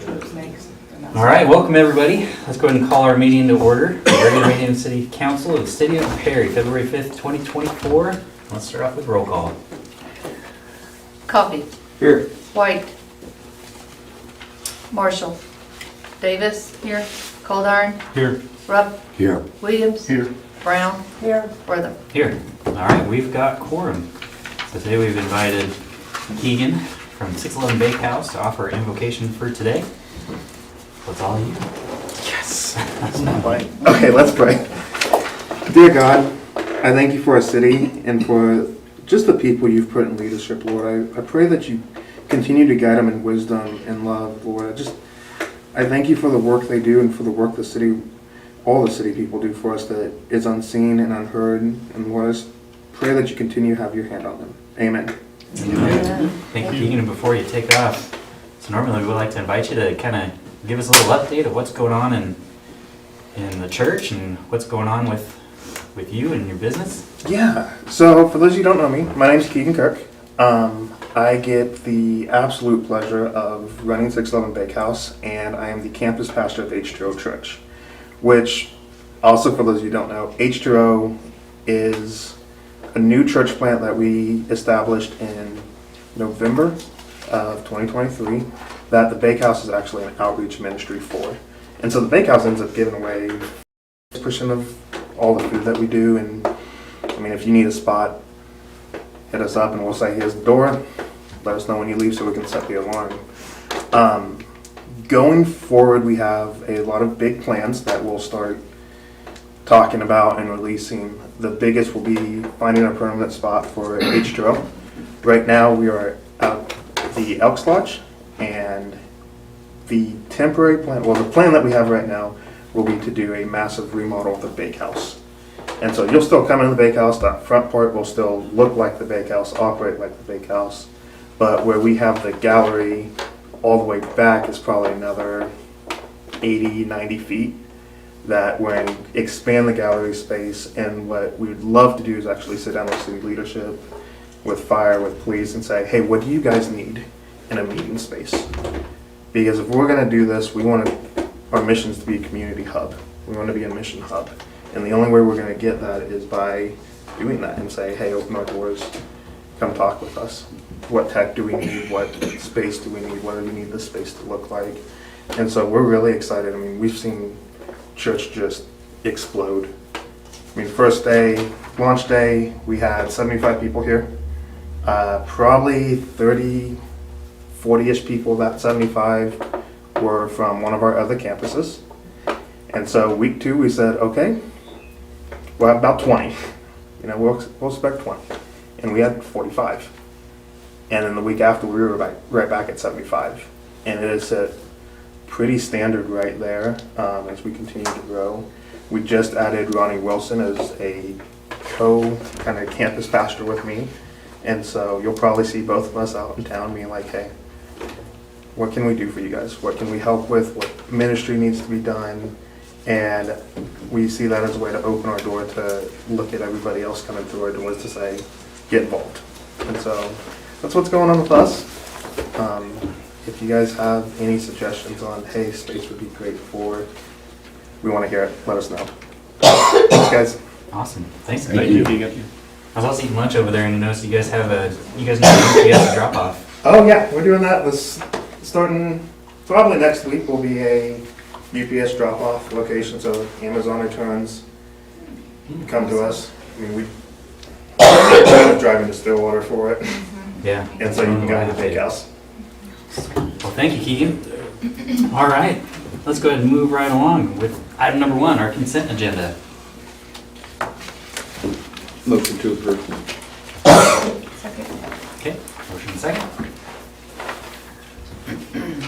who's next. All right, welcome everybody. Let's go ahead and call our meeting to order. The regular meeting of the City Council of the City of Perry, February 5th, 2024. Let's start off with roll call. Coffee. Here. White. Marshall. Davis. Here. Coldarn. Here. Rupp. Here. Williams. Here. Brown. Here. Wortham. Here. All right, we've got quorum. So today we've invited Keegan from 611 Bakehouse to offer an invocation for today. What's all you? Yes. That's not right. Okay, let's pray. Dear God, I thank you for our city and for just the people you've put in leadership, Lord. I pray that you continue to guide them in wisdom and love, Lord. I thank you for the work they do and for the work all the city people do for us that is unseen and unheard. And Lord, I just pray that you continue to have your hand on them. Amen. Amen. Thank you, Keegan. And before you take off, so normally we would like to invite you to kind of give us a little update of what's going on in the church and what's going on with you and your business. Yeah, so for those of you who don't know me, my name's Keegan Kirk. I get the absolute pleasure of running 611 Bakehouse, and I am the campus pastor of H2O Church, which also for those of you who don't know, H2O is a new church plant that we established in November of 2023 that the Bakehouse is actually an outreach ministry for. And so the Bakehouse ends up giving away 6% of all the food that we do. And I mean, if you need a spot, hit us up and we'll say, here's the door. Let us know when you leave so we can set the alarm. Going forward, we have a lot of big plans that we'll start talking about and releasing. The biggest will be finding a permanent spot for H2O. Right now we are at the Elks Lodge, and the temporary plan, well, the plan that we have right now will be to do a massive remodel of the bakehouse. And so you'll still come into the bakehouse, that front part will still look like the bakehouse, operate like the bakehouse, but where we have the gallery all the way back is probably another 80, 90 feet that we're going to expand the gallery space. And what we would love to do is actually sit down with city leadership, with fire, with police, and say, hey, what do you guys need in a meeting space? Because if we're going to do this, we want our missions to be a community hub. We want to be a mission hub. And the only way we're going to get that is by doing that and say, hey, open our doors, come talk with us. What tech do we need? What space do we need? What do we need this space to look like? And so we're really excited. I mean, we've seen church just explode. I mean, first day, launch day, we had 75 people here. Probably 30, 40-ish people, that 75 were from one of our other campuses. And so week 2, we said, okay, we'll have about 20. You know, we'll expect 20. And we had 45. And then the week after, we were right back at 75. And it is pretty standard right there as we continue to grow. We just added Ronnie Wilson as a kind of campus pastor with me. And so you'll probably see both of us out in town being like, hey, what can we do for you guys? What can we help with? What ministry needs to be done? And we see that as a way to open our door to look at everybody else coming through our doors to say, get involved. And so that's what's going on with us. If you guys have any suggestions on, hey, space would be great for, we want to hear it, let us know. Thanks, guys. Awesome. Thanks. Thank you. I was also eating lunch over there and noticed you guys have you guys know UPS drop off. Oh yeah, we're doing that. Starting probably next week will be a UPS drop-off location, so Amazon returns come to us. I mean, we end up driving to Stillwater for it, Yeah. and so you can go to the bakehouse. Well, thank you, Keegan. All right, let's go ahead and move right along with item number 1, our consent agenda. Motion to approve. Second. Okay, motion and second.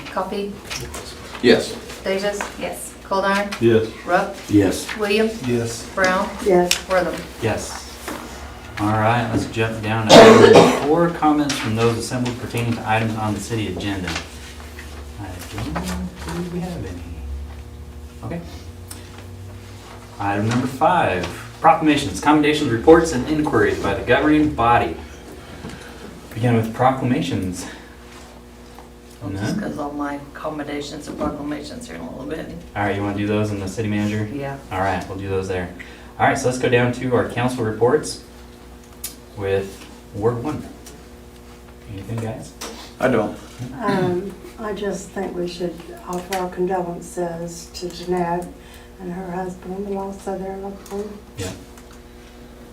Coffee. Yes. Davis. Yes. Coldarn. Yes. Rupp. Yes. Williams. Yes. Brown. Yes. Wortham. Yes. All right, let's jump down to item number 4, comments from those assembled pertaining to items on the city agenda. I don't believe we have any. Okay. Item number 5, proclamations, commendations, reports, and inquiries by the governing body. Begin with proclamations. I'll just because all my accommodations and proclamations here in a little bit. All right, you want to do those in the city manager? Yeah. All right, we'll do those there. All right, so let's go down to our council reports with Ward 1. Anything, guys? I don't. I just think we should offer our condolences to Jeanette and her husband, and also their loved one. Yeah.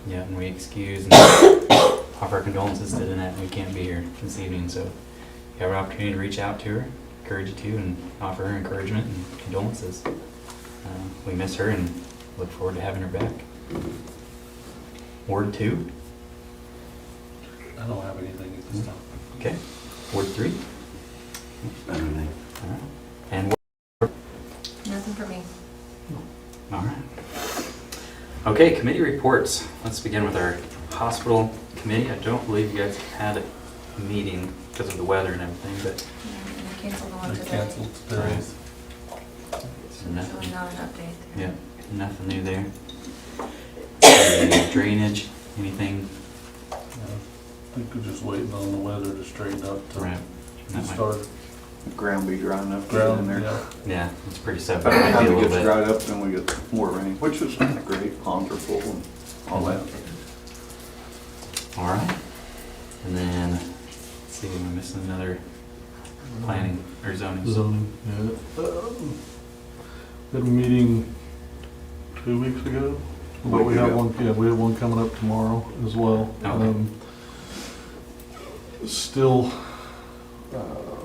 Yeah, and we excuse and offer our condolences to Danette. We can't be here this evening, so if you have an opportunity to reach out to her, encourage you to, and offer her encouragement and condolences. We miss her and look forward to having her back. Ward 2. I don't have anything at this time. Okay. Ward 3. I don't know. All right. And Nothing for me. all right. Okay, committee reports. Let's begin with our hospital committee. I don't believe you guys had a meeting because of the weather and everything, but And I canceled the one They today. canceled today. So nothing. not an update. Yeah, nothing new there. Drainage, anything? I think we're just waiting on the weather to straighten up to Right. That might- start Ground be dry enough to get in ground, there. yeah. Yeah, it's pretty By set. the Might time be a it little gets bit. dried up, then we get more rain, which is great. Ponds are full and all that. All right. And then, let's see, am I missing another planning or zoning? Zoning, yeah. Had a meeting 2 weeks ago, but we have one, we have one coming up tomorrow as well. Okay. Still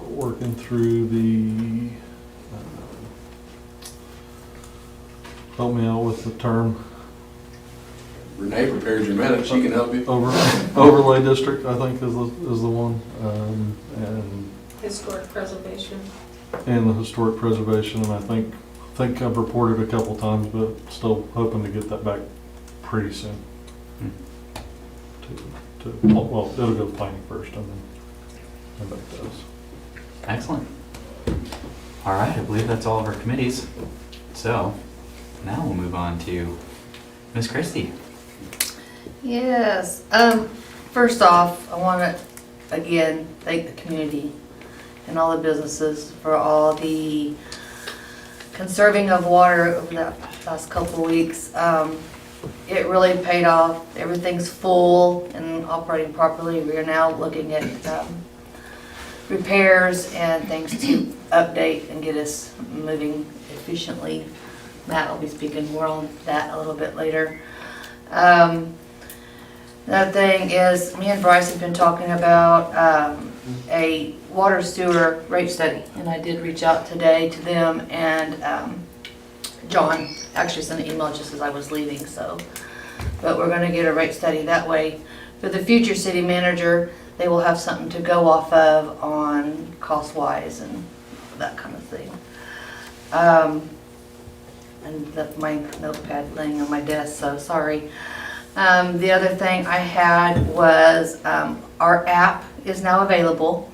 working through the, help me out with the term, Renee prepares your minutes, she can help you. overlay district, I think is the one, and Historic preservation. the historic preservation, and I think I've reported a couple times, but still hoping to get that back pretty soon. Hmm. Well, it'll go planning first, and then back to us. Excellent. All right, I believe that's all of our committees. So, now we'll move on to Miss Christie. Yes. First off, I want to again thank the community and all the businesses for all the conserving of water over the last couple of weeks. It really paid off. Everything's full and operating properly. We are now looking at repairs and things to update and get us moving efficiently. Matt will be speaking more on that a little bit later. Another thing is, me and Bryce have been talking about a water sewer rate study, and I did reach out today to them, and John actually sent an email just as I was leaving, so. But we're gonna get a rate study that way. For the future city manager, they will have something to go off of on cost-wise and that kind of thing. And left my notepad laying on my desk, so sorry. The other thing I had was our app is now available.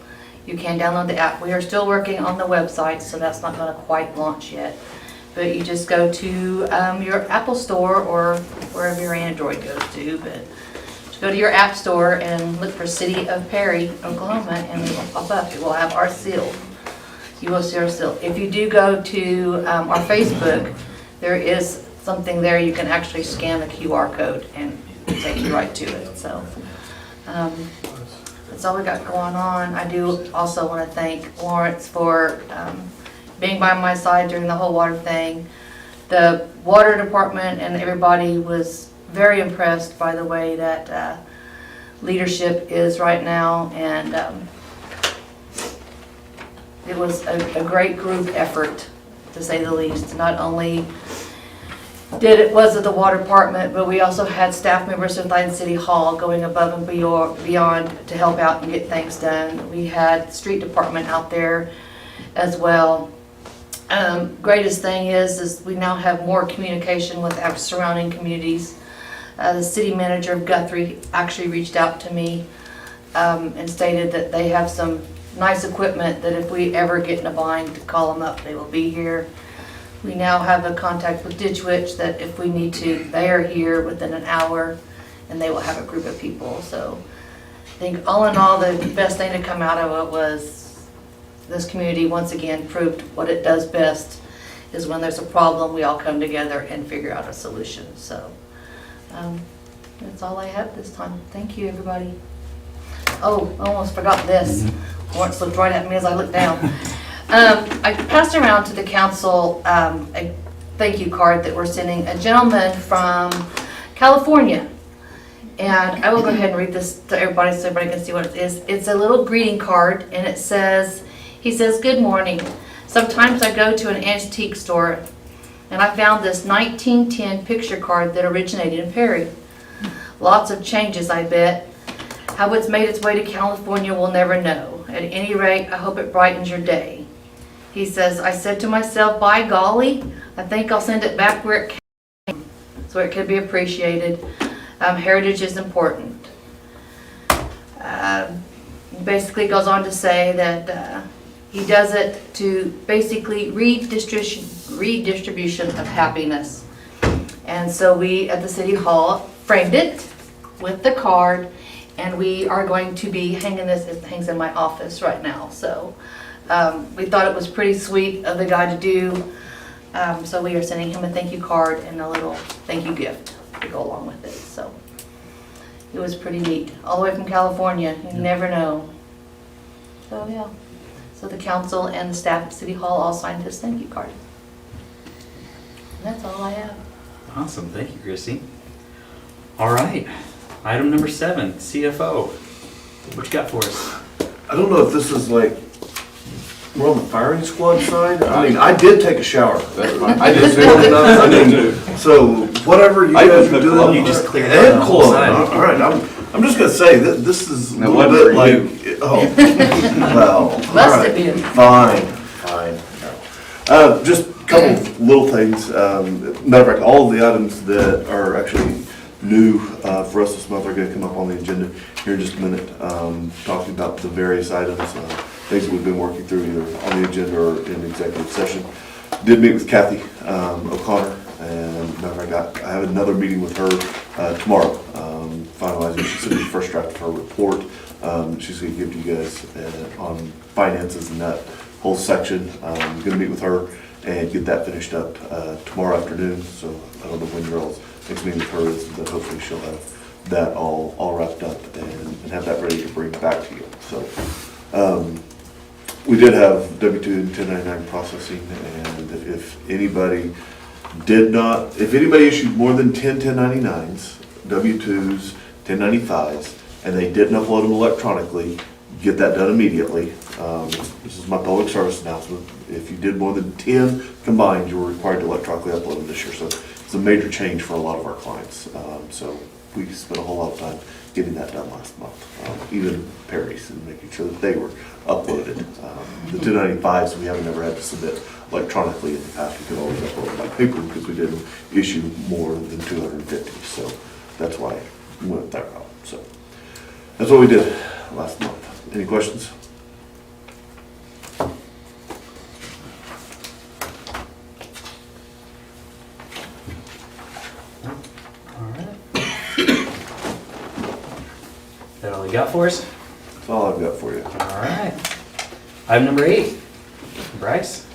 You can download the app. We are still working on the website, so that's not gonna quite launch yet. But you just go to your Apple Store or wherever your Android goes to, but just go to your App Store and look for City of Perry, Oklahoma, and it will pop up. It will have our seal. You will see our seal. If you do go to our Facebook, there is something there. You can actually scan the QR code and take you right to it. So that's all we got going on. I do also want to thank Lawrence for being by my side during the whole water thing. The water department and everybody was very impressed by the way that leadership is right now, and it was a great group effort, to say the least. Not only was it the water department, but we also had staff members of Lion City Hall going above and beyond to help out and get things done. We had street department out there as well. Greatest thing is we now have more communication with our surrounding communities. The city manager of Guthrie actually reached out to me and stated that they have some nice equipment that if we ever get in a bind to call them up, they will be here. We now have a contact with Ditch Witch that if we need to, they are here within an hour and they will have a group of people. So I think all in all, the best thing to come out of it was this community once again proved what it does best, is when there's a problem, we all come together and figure out a solution. So that's all I have this time. Thank you, everybody. Oh, I almost forgot this. Lawrence looked right at me as I looked down. I passed around to the council a thank you card that we're sending a gentleman from California. And I will go ahead and read this to everybody so everybody can see what it is. It's a little greeting card, and it says, he says, "Good morning. Sometimes I go to an antique store and I found this 1910 picture card that originated in Perry. Lots of changes, I bet. How it's made its way to California, we'll never know. At any rate, I hope it brightens your day." He says, "I said to myself, by golly, I think I'll send it back where it came, so it could be appreciated. Heritage is important." Basically goes on to say that he does it to basically redistribution of happiness. And so we at the City Hall framed it with the card, and we are going to be hanging this. It hangs in my office right now. So we thought it was pretty sweet of the guy to do. So we are sending him a thank you card and a little thank you gift to go along with it. So it was pretty neat. All the way from California. You never know. So yeah. So the council and the staff at City Hall all signed his thank you card. And that's all I have. Awesome, thank you, Chrissy. All right, item number 7, CFO. What you got for us? I don't know if this is like, we're on the firing squad side. I mean, I did take a shower. That's fine. I just warmed up. I mean, so whatever you I guys just are took doing. cologne. You just cleared And out the whole cologne. side. All right, I'm just gonna say that this is a That little wasn't bit for like, you. oh, well, all Must right. have been. Fine. Just a couple little things. Matter of fact, all of the items that are actually new for us this month are gonna come up on the agenda here in just a minute. Talking about the various items, things that we've been working through either on the agenda or in executive session. Did meet with Kathy O'Connor, and matter of fact, I have another meeting with her tomorrow, finalizing. She sent me the first draft of her report. She's gonna give to you guys on finances and that whole section. I'm gonna meet with her and get that finished up tomorrow afternoon. So I don't know when your all's next meeting with her is, but hopefully she'll have that all wrapped up and have that ready to bring back to you. So we did have W-2 and 1099 processing, and if anybody issued more than 10 1099s, W-2s, 1095s, and they didn't upload them electronically, get that done immediately. This is my public service announcement. If you did more than 10 combined, you were required to electronically upload them this year. So it's a major change for a lot of our clients. So we spent a whole lot of time getting that done last month. Even Perry's, and making sure that they were uploaded. The 295s we haven't ever had to submit electronically in the past. We could always upload them by paper because we didn't issue more than 250. So that's why we went that route. So that's what we did last month. Any questions? All right. That all you got for us? That's all I've got for you. All right. Item number 8, Bryce.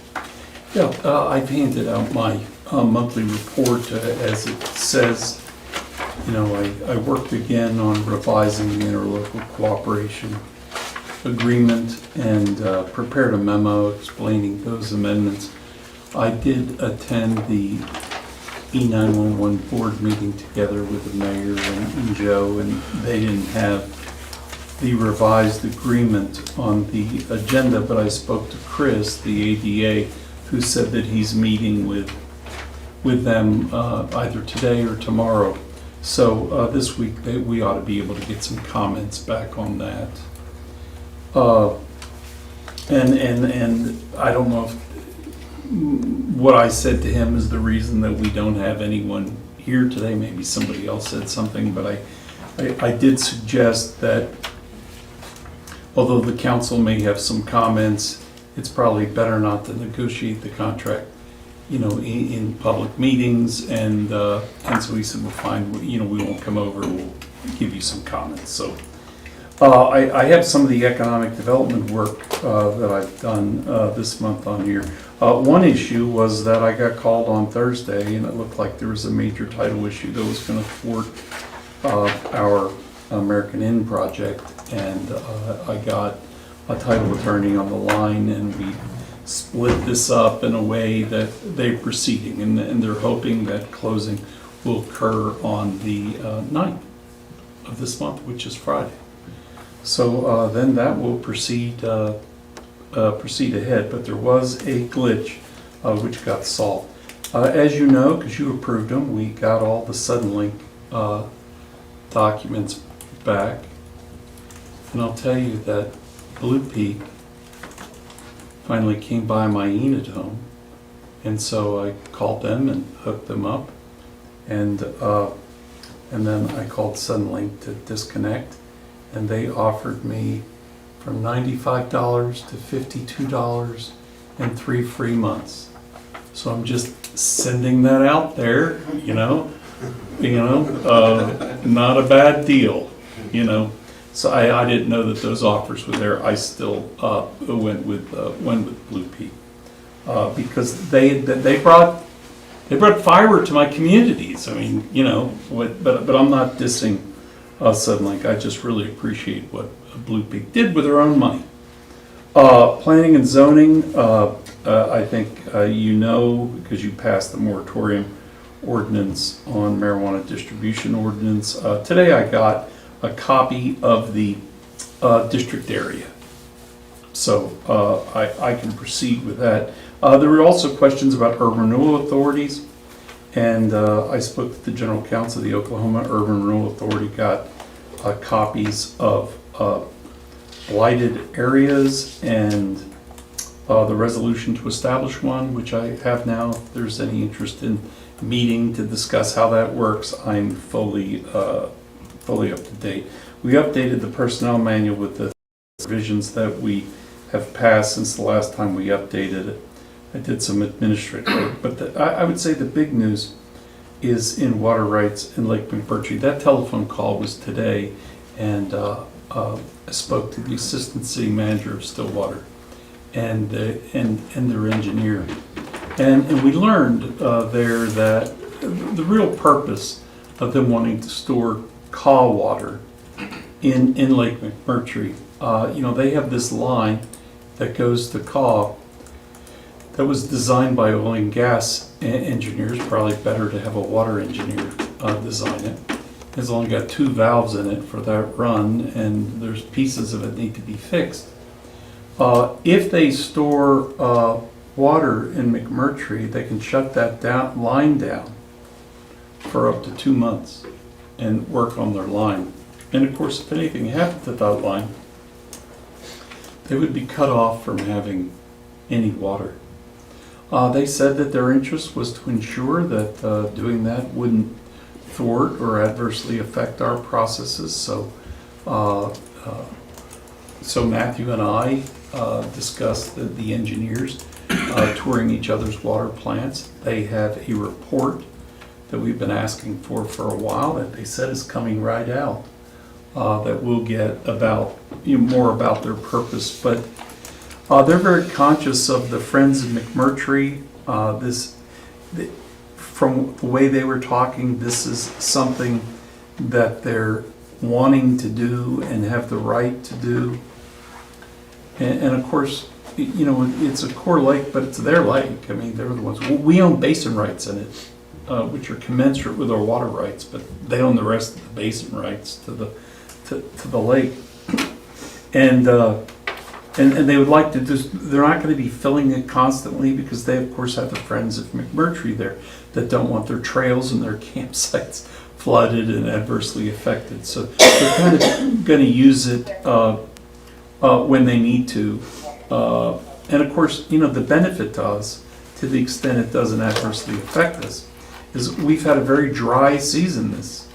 Yeah, I've handed out my monthly report as it says. You know, I worked again on revising the interlocal cooperation agreement and prepared a memo explaining those amendments. I did attend the E911 board meeting together with the mayor and Joe, and they didn't have the revised agreement on the agenda, but I spoke to Chris, the ADA, who said that he's meeting with them either today or tomorrow. So this week we ought to be able to get some comments back on that. And I don't know if what I said to him is the reason that we don't have anyone here today. Maybe somebody else said something, but I did suggest that although the council may have some comments, it's probably better not to negotiate the contract, you know, in public meetings. And so he said, well, fine, you know, we won't come over, we'll give you some comments. So I have some of the economic development work that I've done this month on here. One issue was that I got called on Thursday, and it looked like there was a major title issue that was going to thwart our American Inn project, and I got a title attorney on the line, and we split this up in a way that they're proceeding, and they're hoping that closing will occur on the 9th of this month, which is Friday. So then that will proceed ahead, but there was a glitch which got solved. As you know, because you approved them, we got all the Suddenlink documents back, and I'll tell you that Blue Peak finally came by my Enid home, and so I called them and hooked them up, and then I called Suddenlink to disconnect, and they offered me from $95 to $52 and 3 free months. So I'm just sending that out there, not a bad deal, So I didn't know that those offers were there. I still went with Blue Peak because they brought fiber to my communities. I mean, but I'm not dissing Suddenlink. I just really appreciate what Blue Peak did with their own money. Planning and zoning, I think because you passed the moratorium ordinance on marijuana distribution ordinance. Today I got a copy of the district area. So I can proceed with that. There were also questions about urban renewal authorities, and I spoke to the general counsel of the Oklahoma Urban Renewal Authority, got copies of blighted areas and the resolution to establish one, which I have now. If there's any interest in meeting to discuss how that works, I'm fully up to date. We updated the personnel manual with the revisions that we have passed since the last time we updated it. I did some administrative work, but I would say the big news is in water rights in Lake McMurtry. That telephone call was today, and I spoke to the assistant city manager of Stillwater and their engineer. And we learned there that the real purpose of them wanting to store Caw water in Lake McMurtry, they have this line that goes to Caw that was designed by oil and gas engineers. Probably better to have a water engineer design it. It's only got 2 valves in it for that run, and there's pieces of it need to be fixed. If they store water in McMurtry, they can shut that line down for up to 2 months and work on their line. And of course, if anything happened to that line, they would be cut off from having any water. They said that their interest was to ensure that doing that wouldn't thwart or adversely affect our processes. So Matthew and I discussed the engineers touring each other's water plants. They have a report that we've been asking for a while that they said is coming right out. That we'll get about more about their purpose, but they're very conscious of the Friends of McMurtry. From the way they were talking, this is something that they're wanting to do and have the right to do. And of course, it's a core lake, but it's their lake. I mean, they're the ones. We own basin rights in it, which are commensurate with our water rights, but they own the rest of the basin rights to the lake. And they would like to they're not going to be filling it constantly because they, of course, have the Friends of McMurtry there that don't want their trails and their campsites flooded and adversely affected. So they're kind of going to use it when they need to. And of course, the benefit to us, to the extent it doesn't adversely affect us, is we've had a very dry season this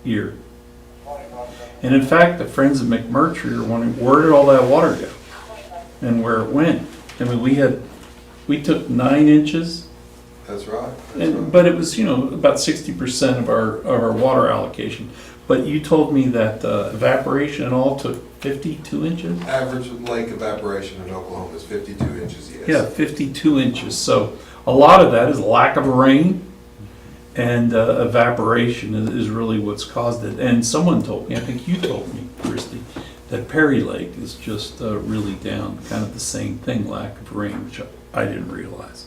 year. And in fact, the Friends of McMurtry are wondering, where did all that water go and where it went? I mean, we took 9 inches. That's right. But it was, about 60% of our water allocation. But you told me that evaporation and all took 52 inches? Average lake evaporation in Oklahoma is 52 inches, yes. Yeah, 52 inches. So a lot of that is lack of rain, and evaporation is really what's caused it. And someone told me, I think you told me, Christie, that Perry Lake is just really down, kind of the same thing, lack of rain, which I didn't realize.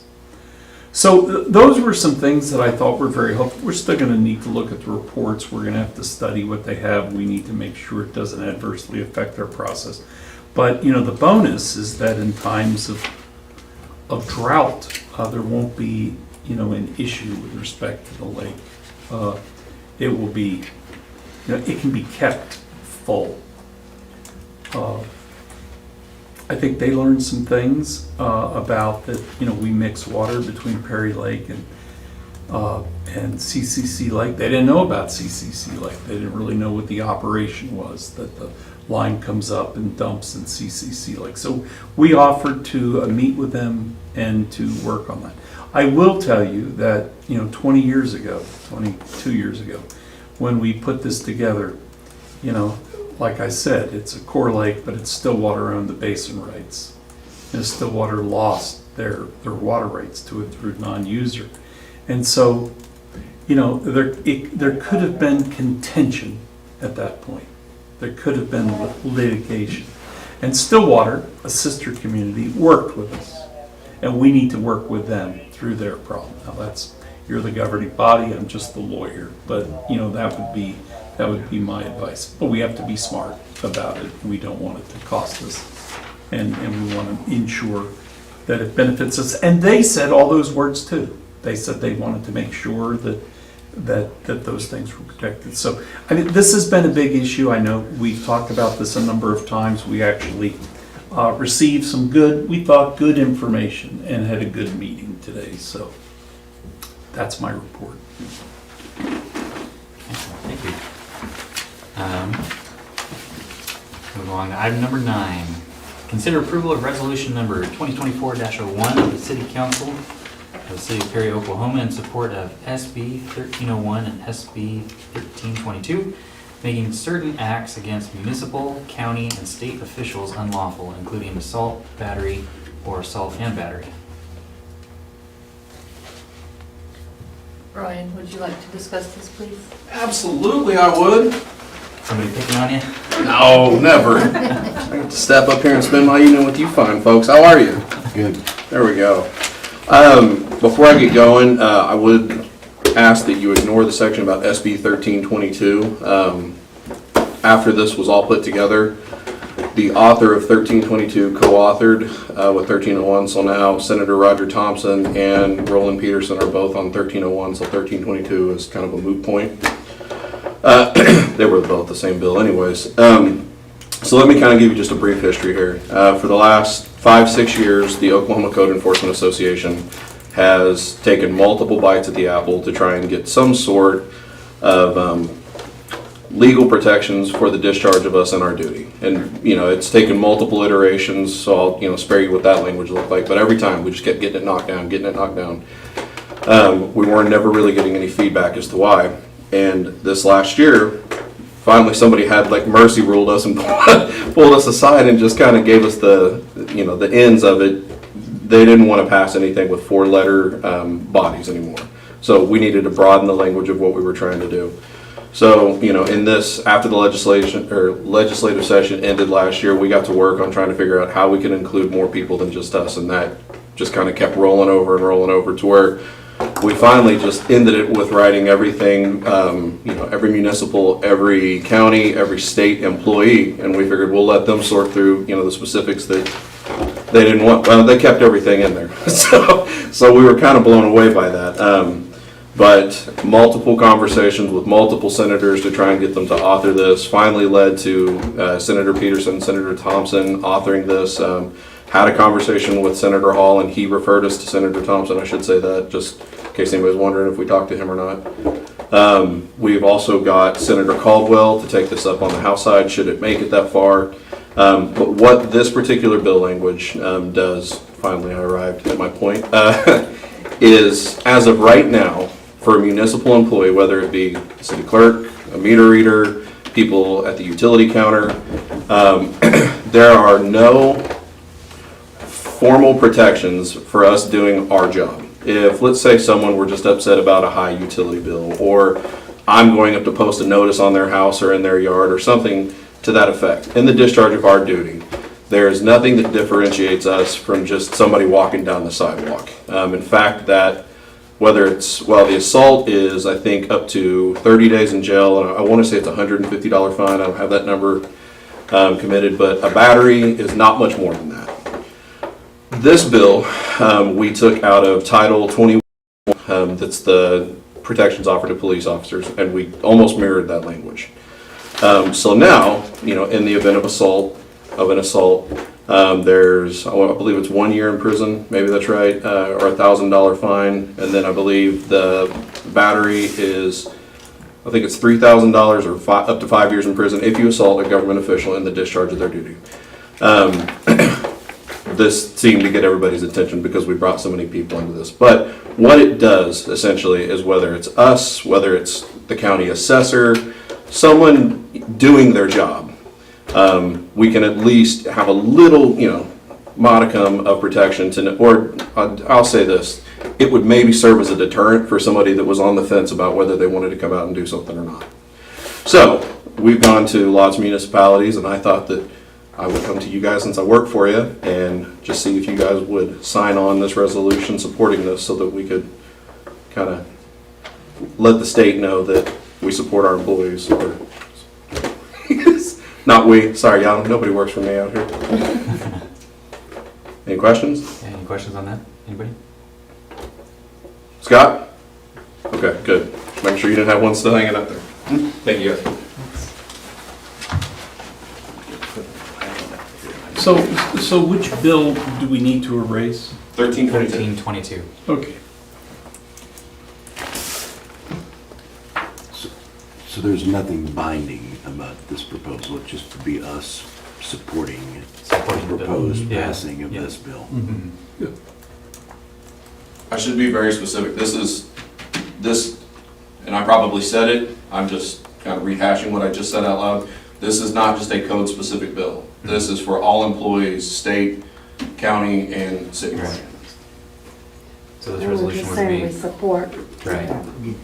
So those were some things that I thought were very helpful. We're still going to need to look at the reports. We're going to have to study what they have. We need to make sure it doesn't adversely affect our process. But, you know, the bonus is that in times of drought, there won't be, you know, an issue with respect to the lake. It will be, you know, it can be kept full. I think they learned some things about that, you know, we mix water between Perry Lake and CCC Lake. They didn't know about CCC Lake. They didn't really know what the operation was, that the line comes up and dumps in CCC Lake. So we offered to meet with them and to work on that. I will tell you that, you know, 22 years ago, when we put this together, you know, like I said, it's a core lake, but it's Stillwater owned the basin rights. And Stillwater lost their water rights to it through non-user. And so, you know, there could have been contention at that point. There could have been litigation. And Stillwater, a sister community, worked with us. And we need to work with them through their problem. Now you're the governing body, I'm just the lawyer. But, you know, that would be my advice. But we have to be smart about it. We don't want it to cost us. And we want to ensure that it benefits us. And they said all those words too. They said they wanted to make sure that those things were protected. So, I mean, this has been a big issue. I know we've talked about this a number of times. We actually received some good information and had a good meeting today. So that's my report. Thank you. Move along to item number 9. Consider approval of resolution number 2024-01 of the City Council of the City of Perry, Oklahoma, in support of SB 1301 and SB 1322, making certain acts against municipal, county, and state officials unlawful, including assault, battery, or assault and battery. Brian, would you like to discuss this, please? Absolutely, I would. Somebody picking on you? No, never. I get to step up here and spend my evening with you fine folks. How are you? Good. There we go. Before I get going, I would ask that you ignore the section about SB 1322. After this was all put together, the author of 1322 co-authored with 1301, so now Senator Roger Thompson and Roland Peterson are both on 1301, so 1322 is kind of a moot point. They were both the same bill anyways. So let me kind of give you just a brief history here. For the last 5-6 years, the Oklahoma Code Enforcement Association has taken multiple bites at the apple to try and get some sort of legal protections for the discharge of us in our duty. And, you know, it's taken multiple iterations, so I'll, you know, spare you what that language looked like, but every time we just kept getting it knocked down. We weren't never really getting any feedback as to why. And this last year, finally somebody had like mercy ruled us and pulled us aside and just kind of gave us the, you know, the ends of it. They didn't want to pass anything with 4-letter bodies anymore. So we needed to broaden the language of what we were trying to do. So, you know, in this, after the legislative session ended last year, we got to work on trying to figure out how we could include more people than just us, and that just kind of kept rolling over to where we finally just ended it with writing everything, you know, every municipal, every county, every state employee, and we figured we'll let them sort through, you know, the specifics that they didn't want. Well, they kept everything in there. So we were kind of blown away by that. But multiple conversations with multiple senators to try and get them to author this finally led to Senator Peterson, Senator Thompson authoring this. Had a conversation with Senator Hall, and he referred us to Senator Thompson. I should say that, just in case anybody's wondering if we talked to him or not. We've also got Senator Caldwell to take this up on the House side, should it make it that far. But what this particular bill language does, finally I arrived at my point, is as of right now, for a municipal employee, whether it be city clerk, a meter reader, people at the utility counter. There are no formal protections for us doing our job. If, let's say, someone were just upset about a high utility bill, or I'm going up to post a notice on their house or in their yard or something to that effect, in the discharge of our duty, there is nothing that differentiates us from just somebody walking down the sidewalk. In fact, that the assault is, I think, up to 30 days in jail, and I want to say it's a $150 fine. I don't have that number committed, but a battery is not much more than that. This bill we took out of Title 21, that's the protections offered to police officers, and we almost mirrored that language. So now, in the event of an assault, there's, I believe it's 1 year in prison, maybe that's right, or $1,000 fine, and then I believe the battery is, I think it's $3,000 or up to 5 years in prison if you assault a government official in the discharge of their duty. This seemed to get everybody's attention because we brought so many people into this. But what it does, essentially, is whether it's us, whether it's the county assessor, someone doing their job, we can at least have a little, modicum of protection or I'll say this, it would maybe serve as a deterrent for somebody that was on the fence about whether they wanted to come out and do something or not. So, we've gone to lots of municipalities, and I thought that I would come to you guys since I work for you and just see if you guys would sign on this resolution supporting this so that we could kind of let the state know that we support our employees. Or not we, sorry, y'all, nobody works for me out here. Any questions? Any questions on that? Anybody? Scott? Okay, good. Make sure you didn't have one still hanging up there. Thank you guys. So which bill do we need to erase? 1322. 1322. Okay. So there's nothing binding about this proposal, it's just to be us supporting the proposed passing of this bill. Mm-hmm. I should be very specific. This, and I probably said it, I'm just kind of rehashing what I just said out loud. This is not just a code-specific bill. This is for all employees, state, county, and citywide. Right. So this And we're resolution just would saying we be, support. right,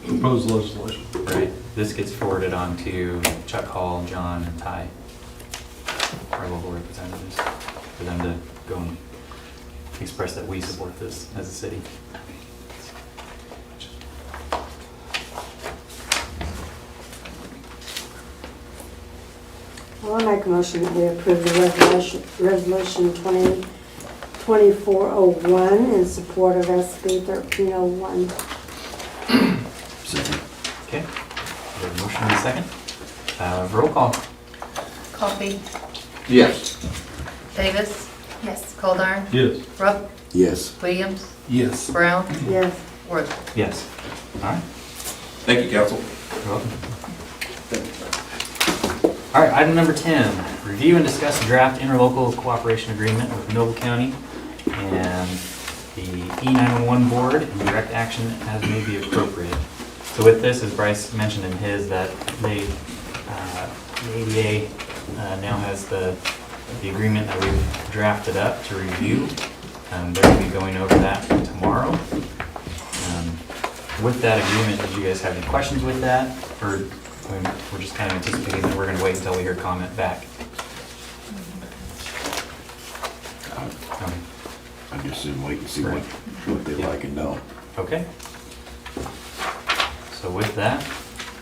Proposed legislation. right. This gets forwarded on to Chuck Hall, John, and Ty, our local representatives, for them to go and express that we support this as a city. Well, I make a motion that we approve the resolution 2401 in support of SB 1301. Second. Okay, we have a motion and a second. Roll call. Coffee, Yes. Davis, Yes. Goldar, Yes. Rupp, Yes. Williams, Yes. Brown, Yes. Worth. Yes. All right. Thank you, council. You're welcome. All right, item number 10, review and discuss a draft interlocal cooperation agreement with Noble County and the E911 board and direct action as may be appropriate. So with this, as Bryce mentioned in his, that the ADA now has the agreement that we've drafted up to review. They're going to be going over that tomorrow. With that agreement, did you guys have any questions with that? Or we're just kind of anticipating that we're going to wait until we hear comment back? I just soon wait and see what they like and don't. Okay. So with that,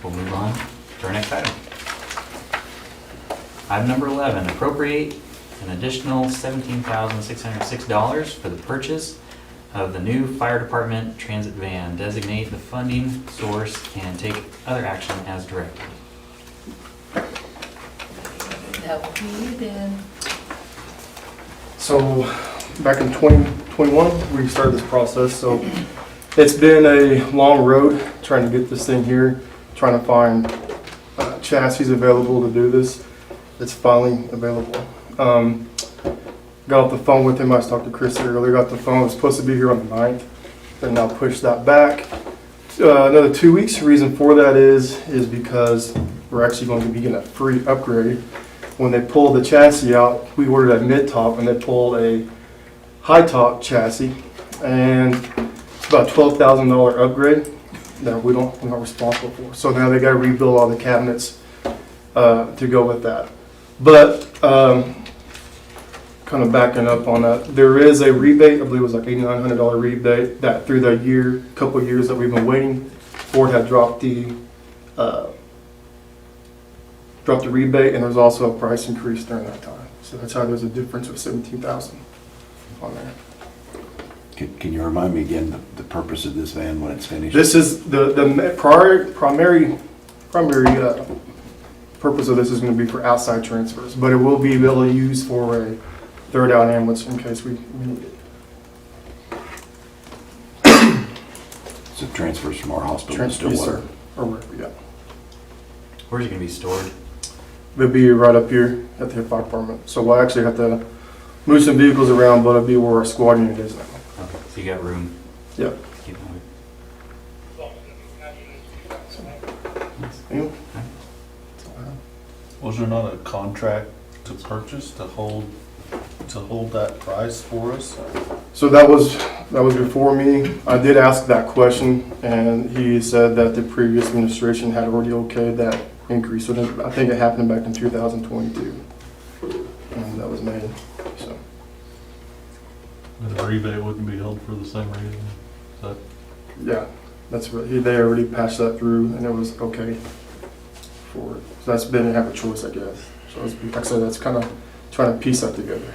we'll move on to our next item. Item number 11, appropriate an additional $17,606 for the purchase of the new fire department transit van. Designate the funding source and take other action as directed. That will be you then. So back in 2021, we started this process. So it's been a long road trying to get this thing here, trying to find chassis available to do this. It's finally available. Got off the phone with him. I talked to Chris earlier. Got the phone. It was supposed to be here on the 9th. They now pushed that back another 2 weeks. The reason for that is because we're actually going to be getting a free upgrade. When they pulled the chassis out, we ordered a mid-top and they pulled a high-top chassis, and it's about $12,000 upgrade that we're not responsible for. So now they gotta rebuild all the cabinets to go with that. But kind of backing up on that, there is a rebate, I believe it was like $8,900 rebate, that through the couple of years that we've been waiting, Ford had dropped the rebate, and there's also a price increase during that time. So that's how there's a difference of $17,000 on there. Can you remind me again the purpose of this van when it's finished? This is the primary purpose of this is going to be for outside transfers, but it will be able to use for a third out ambulance in case we need it. So transfers from our hospital to Transfers, Stillwater. or wherever, yeah. Where's it gonna be stored? It'll be right up here at the fire department. So we'll actually have to move some vehicles around, but it'll be where our squad unit is now. Okay, so you got room. Yep. Keep moving. Yeah. Was there not a contract to purchase to hold that price for us? So that was before me. I did ask that question, and he said that the previous administration had already okayed that increase. So then, I think it happened back in 2022, and that was made. So And the rebate wouldn't be held for the same reason? Is that yeah, that's what they already passed that through, and it was okay for it. So that's been have a choice, I guess. So it's, like I said, that's kind of trying to piece that together.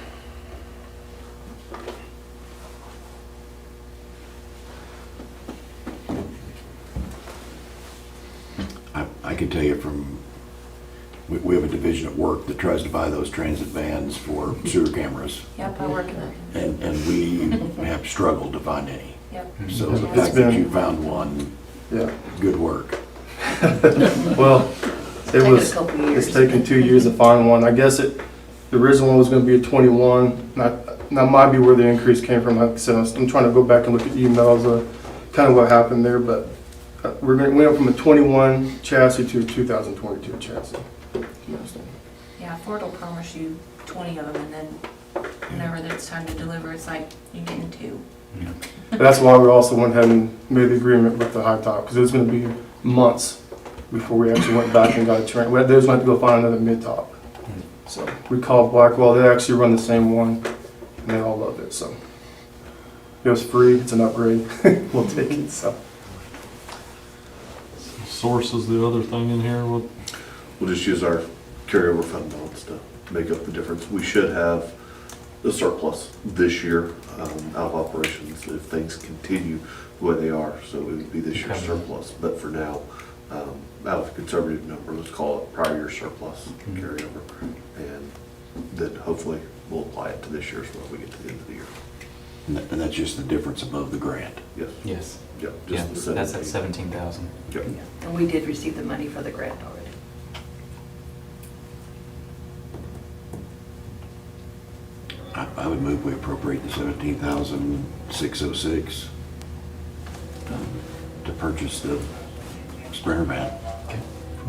I can tell you we have a division at work that tries to buy those transit vans for sewer cameras, Yep, I work in that. and we have struggled to find any. Yep. So the It's fact that been- you found one, Yeah. good work. Well, Taken a couple years. it's taken 2 years to find one. I guess the original one was gonna be a 21. That might be where the increase came from. Like I said, I'm trying to go back and look at emails of kind of what happened there, but we went from a 21 chassis to a 2022 chassis. You understand? Yeah, Ford will promise you 20 of them, and then whenever it's time to deliver, it's like, you're getting 2. Yeah. And that's why we also went ahead and made the agreement with the high top, because it was gonna be months before we actually went back and got a train. They just went to go find another mid top. So we called Blackwell. They actually run the same one, and they all loved it. So it was free. It's an upgrade. We'll take it. So source is the other thing in here? What? We'll just use our carryover fund balance to make up the difference. We should have the surplus this year out of operations if things continue the way they are. So it would be this year's Okay. surplus. But for now, out of a conservative number, let's call it prior year surplus carryover. And then hopefully we'll apply it to this year's when we get to the end of the year. And that's just the difference above the grant. Yes. Yes. Yeah, Yeah, just the that's at 17. 17,000. Yep. And we did receive the money for the grant already. I would move we appropriate the $17,606 to purchase the Sprinter van. Okay.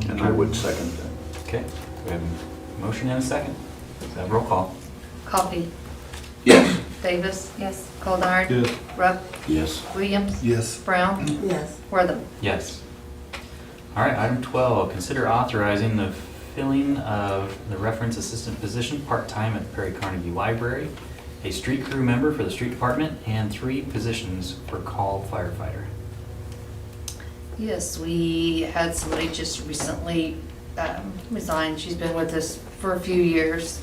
And I would second that. Okay, we have a motion and a second. Let's have roll call. Coffee. Yes. Davis. Yes. Goldar. Yes. Rupp. Yes. Williams. Yes. Brown. Yes. Wortham. Yes. All right, item 12, consider authorizing the filling of the reference assistant position part-time at Perry Carnegie Library, a street crew member for the street department, and 3 positions for call firefighter. Yes, we had somebody just recently resign. She's been with us for a few years.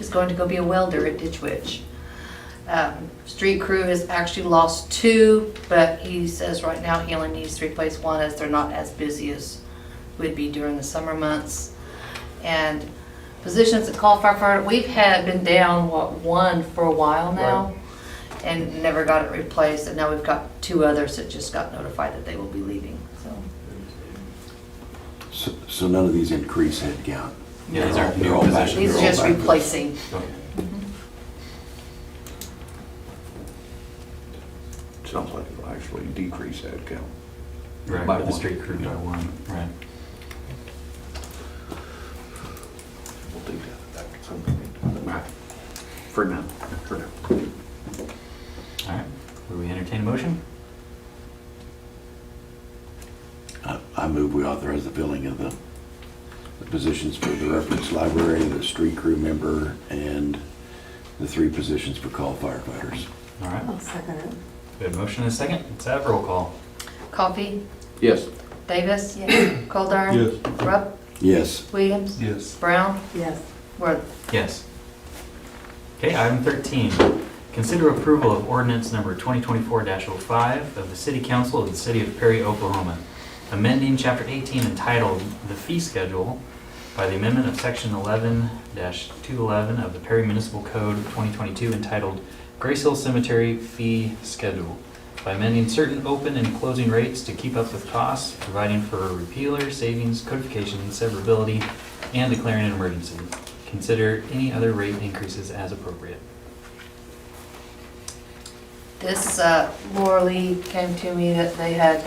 Is going to go be a welder at Ditch Witch. Street crew has actually lost 2, but he says right now he only needs to replace 1 as they're not as busy as would be during the summer months. And positions at call firefighter, we've been down, 1 for a while now, and never got it replaced, and now we've got 2 others that just got notified that they will be leaving, so. So none of these increase headcount? Yeah, these aren't They're new all back- positions. These are they're all just back. replacing. Okay. Sounds like it'll actually decrease that count. Right, By with the 1. street crew by 1, right. to death at some point. Right. For now. For now. All right, will we entertain a motion? I move we authorize the filling of the positions for the reference library, the street crew member, and the 3 positions for call firefighters. All right, I'll second it. we have a motion and a second. Let's have roll call. Coffee, Yes. Davis, Goldar. Yes. Rupp, Yes. Williams, Yes. Brown, Yes. Worthing. Yes. Okay, item 13, consider approval of ordinance number 2024-05 of the City Council of the City of Perry, Oklahoma, amending Chapter 18 entitled The Fee Schedule by the amendment of Section 11-211 of the Perry Municipal Code 2022 entitled Grace Hill Cemetery Fee Schedule, by amending certain open and closing rates to keep up with costs, providing for repealer, savings, codification, severability, and declaring an emergency. Consider any other rate increases as appropriate. This, Laura Lee came to me that they had,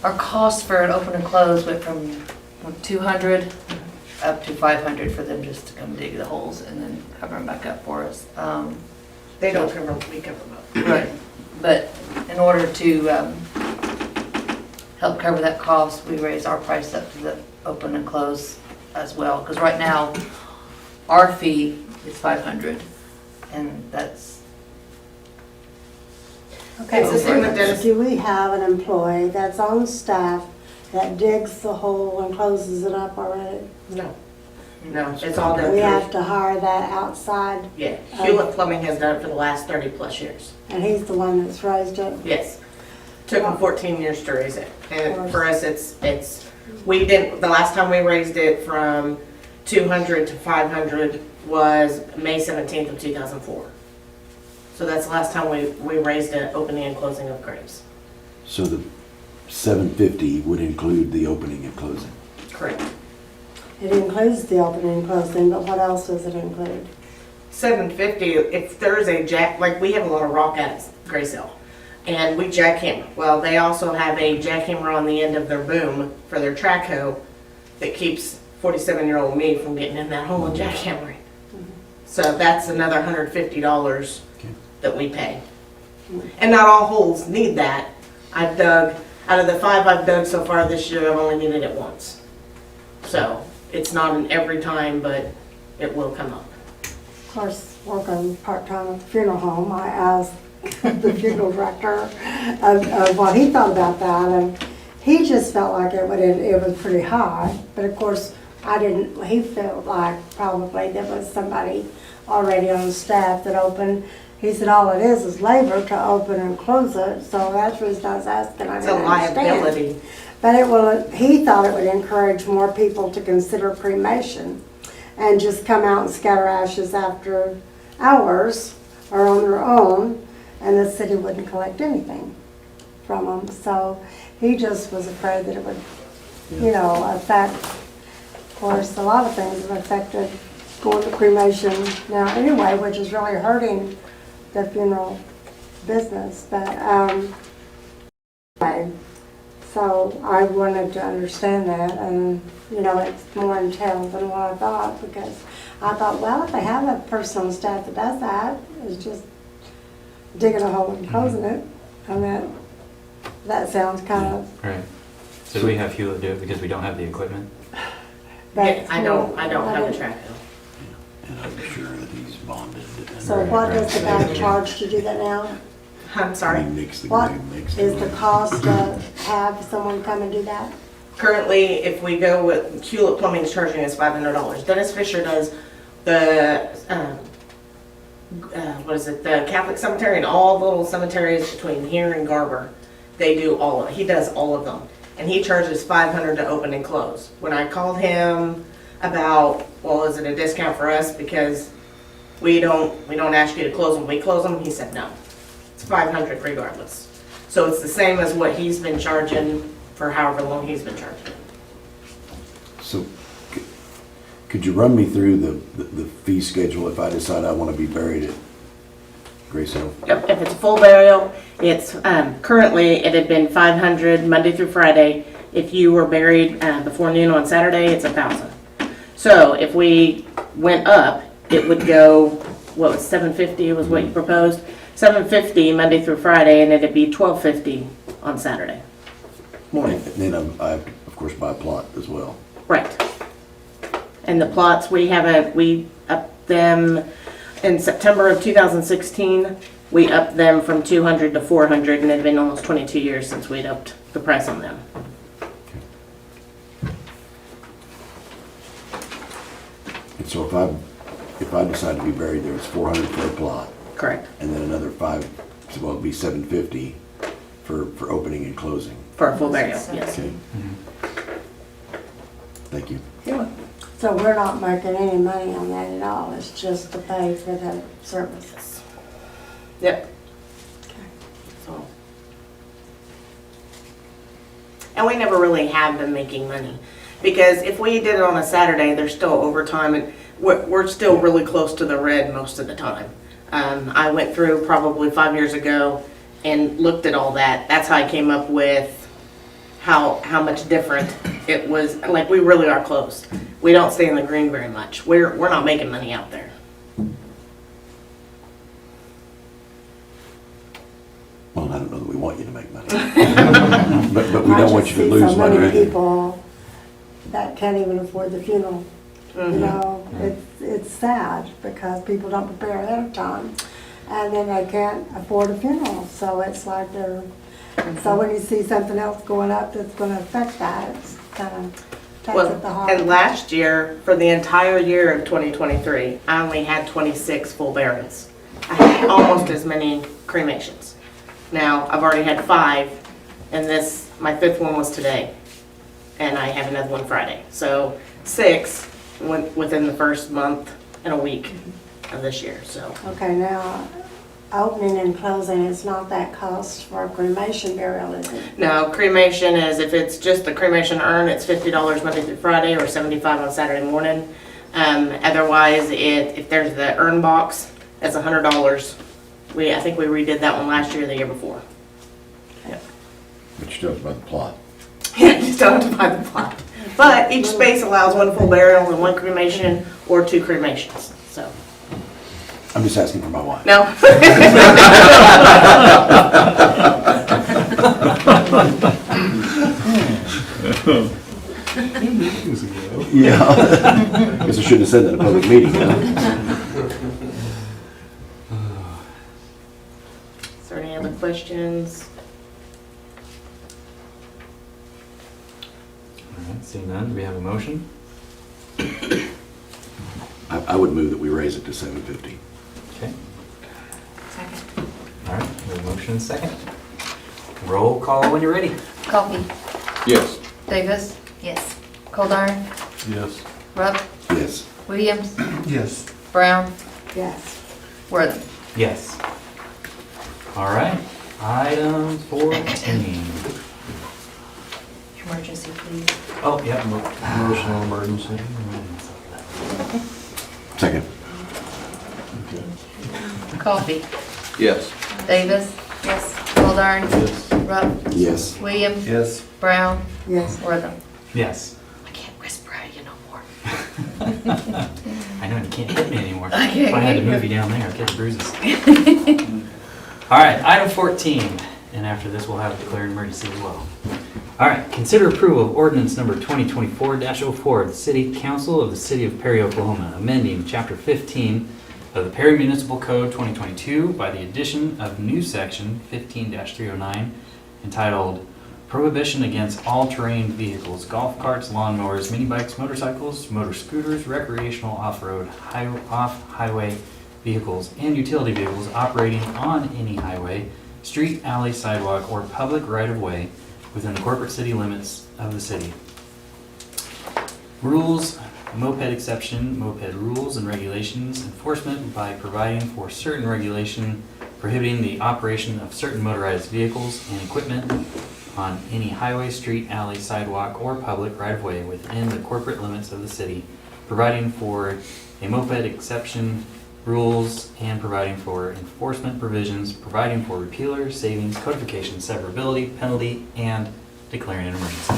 our cost for an open and close went from 200 up to 500 for them just to come dig the holes and then cover them back up for us. They don't cover them, we cover them up. Right, but in order to help cover that cost, we raised our price up to the open and close as well. Because right now, our fee is 500, and that's. Okay, It's the same with Dennis. do we have an employee that's on staff that digs the hole and closes it up already? No, no, it's all done We through. have to hire that outside, Yeah, Hewlett Plumbing has done it for the last 30-plus years. and he's the one that's raised it? Yes. Took them 14 years to raise it. And for us, we didn't, the last time we raised it from 200 to 500 was May 17th of 2004. So that's the last time we raised an opening and closing of graves. So the 750 would include the opening and closing. Correct. It includes the opening and closing, but what else does it include? 750, if there's a like we have a lot of rock at Grace Hill, and we jackhammer. Well, they also have a jackhammer on the end of their boom for their track hoe that keeps 47-year-old me from getting in that hole and jackhammering. So that's another $150 that we pay. And not all holes need that. I've dug, out of the 5 I've dug so far this year, I've only needed it once. So it's not an every time, but it will come up. Of course, working part-time at the funeral home, I asked the funeral director of what he thought about that, and he just felt like it was pretty high, but of course, he felt like probably there was somebody already on staff that opened. He said all it is labor to open and close it, so that's the reason I was asking. I It's a didn't understand. liability. But he thought it would encourage more people to consider cremation and just come out and scatter ashes after hours or on their own, and the city wouldn't collect anything from them. So he just was afraid that it would, affect, of course, a lot of things have affected going to cremation now anyway, which is really hurting the funeral business. But anyway, so I wanted to understand that, and it's more entailed than what I thought, because I thought, well, if they have a person on staff that does that, it's just digging a hole and closing it. And that sounds kind of. Right. So do we have Hewlett do it because we don't have the equipment? Yeah, I don't have a track hoe. And I'm sure that he's bonded. So what does the guy charge to do that now? I'm sorry. What is the cost to have someone come and do that? Currently, if we go with Hewlett Plumbing's charging us $500. Dennis Fisher does the, the Catholic cemetery and all the little cemeteries between here and Garber. He does all of them. And he charges $500 to open and close. When I called him about, well, is it a discount for us because we don't ask you to close them, we close them, he said no. It's $500 regardless. So it's the same as what he's been charging for however long he's been charging. So could you run me through the fee schedule if I decide I want to be buried at Grace Hill? Yep, if it's a full burial, it's currently it had been $500 Monday through Friday. If you were buried before noon on Saturday, it's $1,000. So if we went up, it would go, what was $7.50 was what you proposed? $7.50 Monday through Friday, and it'd be $12.50 on Saturday morning. And then I have to, of course, buy a plot as well. Right. And the plots, we upped them in September of 2016. We upped them from 200 to 400, and it had been almost 22 years since we'd upped the price on them. And so if I decide to be buried there, it's 400 for a plot, Correct. and then another 5, so well, it'd be 750 for opening and closing. For a full burial, yes. Okay, thank you. So we're not making any money on that at all, it's just to pay for the services. Yep. So. And we never really have been making money, because if we did it on a Saturday, there's still overtime, and we're still really close to the red most of the time. I went through probably 5 years ago and looked at all that. That's how I came up with how much different it was. Like, we really are close. We don't stay in the green very much. We're not making money out there. Well, I don't know that we want you to make money. But we don't want you to lose money. I just see so many people that can't even afford the funeral. You know, it's sad because people don't prepare ahead of time, and then they can't afford a funeral. So it's like they're. So when you see something else going up that's going to affect that, it's kind of takes at the heart. And last year, for the entire year of 2023, I only had 26 full burials. I had almost as many cremations. Now, I've already had 5, and my 5th one was today, and I have another one Friday. So 6 within the first month and a week of this year, so. Okay, now, opening and closing is not that cost for a cremation burial, is it? No, cremation is, if it's just the cremation urn, it's $50 Monday through Friday or $75 on Saturday morning. Otherwise, if there's the urn box, it's $100. I think we redid that one last year or the year before. But you still have to buy the plot. Yeah, you still have to buy the plot. But each space allows 1 full burial and 1 cremation or 2 cremations, so. I'm just asking for my wife. No. Yeah. Guess I shouldn't have said that in a public meeting, huh? Is there any other questions? All right, seeing none, do we have a motion? I would move that we raise it to 750. Okay, Second. all right, we have a motion and second. Roll call when you're ready. Coffee. Yes. Davis. Yes. Coldarn. Yes. Rupp. Yes. Williams. Yes. Brown. Yes. Worthing. Yes. All right, item 14. Emergency, please. Oh, yeah. Emotional emergency. Second. Coffee. Yes. Davis. Yes. Coldarn. Yes. Rupp. Yes. Williams. Yes. Brown. Yes. Worthing. Yes. I can't whisper at you no more. I know you can't hit me anymore. I can't If I had to hit you. move you down there, I'd catch bruises. All right, item 14, and after this, we'll have a declared emergency as well. All right, consider approval of ordinance number 2024-04 of the City Council of the City of Perry, Oklahoma, amending Chapter 15 of the Perry Municipal Code 2022 by the addition of new section 15-309 entitled Prohibition Against All-Terrain Vehicles, Golf Carts, Lawnmowers, Mini Bikes, Motorcycles, Motor Scooters, Recreational Off-Road, Off-Highway Vehicles, and Utility Vehicles operating on any highway, street, alley, sidewalk, or public right-of-way within the corporate city limits of the city. Rules, moped exception, moped rules and regulations, enforcement by providing for certain regulation prohibiting the operation of certain motorized vehicles and equipment on any highway, street, alley, sidewalk, or public right-of-way within the corporate limits of the city, providing for a moped exception, rules, and providing for enforcement provisions, providing for repealer, savings, codification, severability, penalty, and declaring an emergency.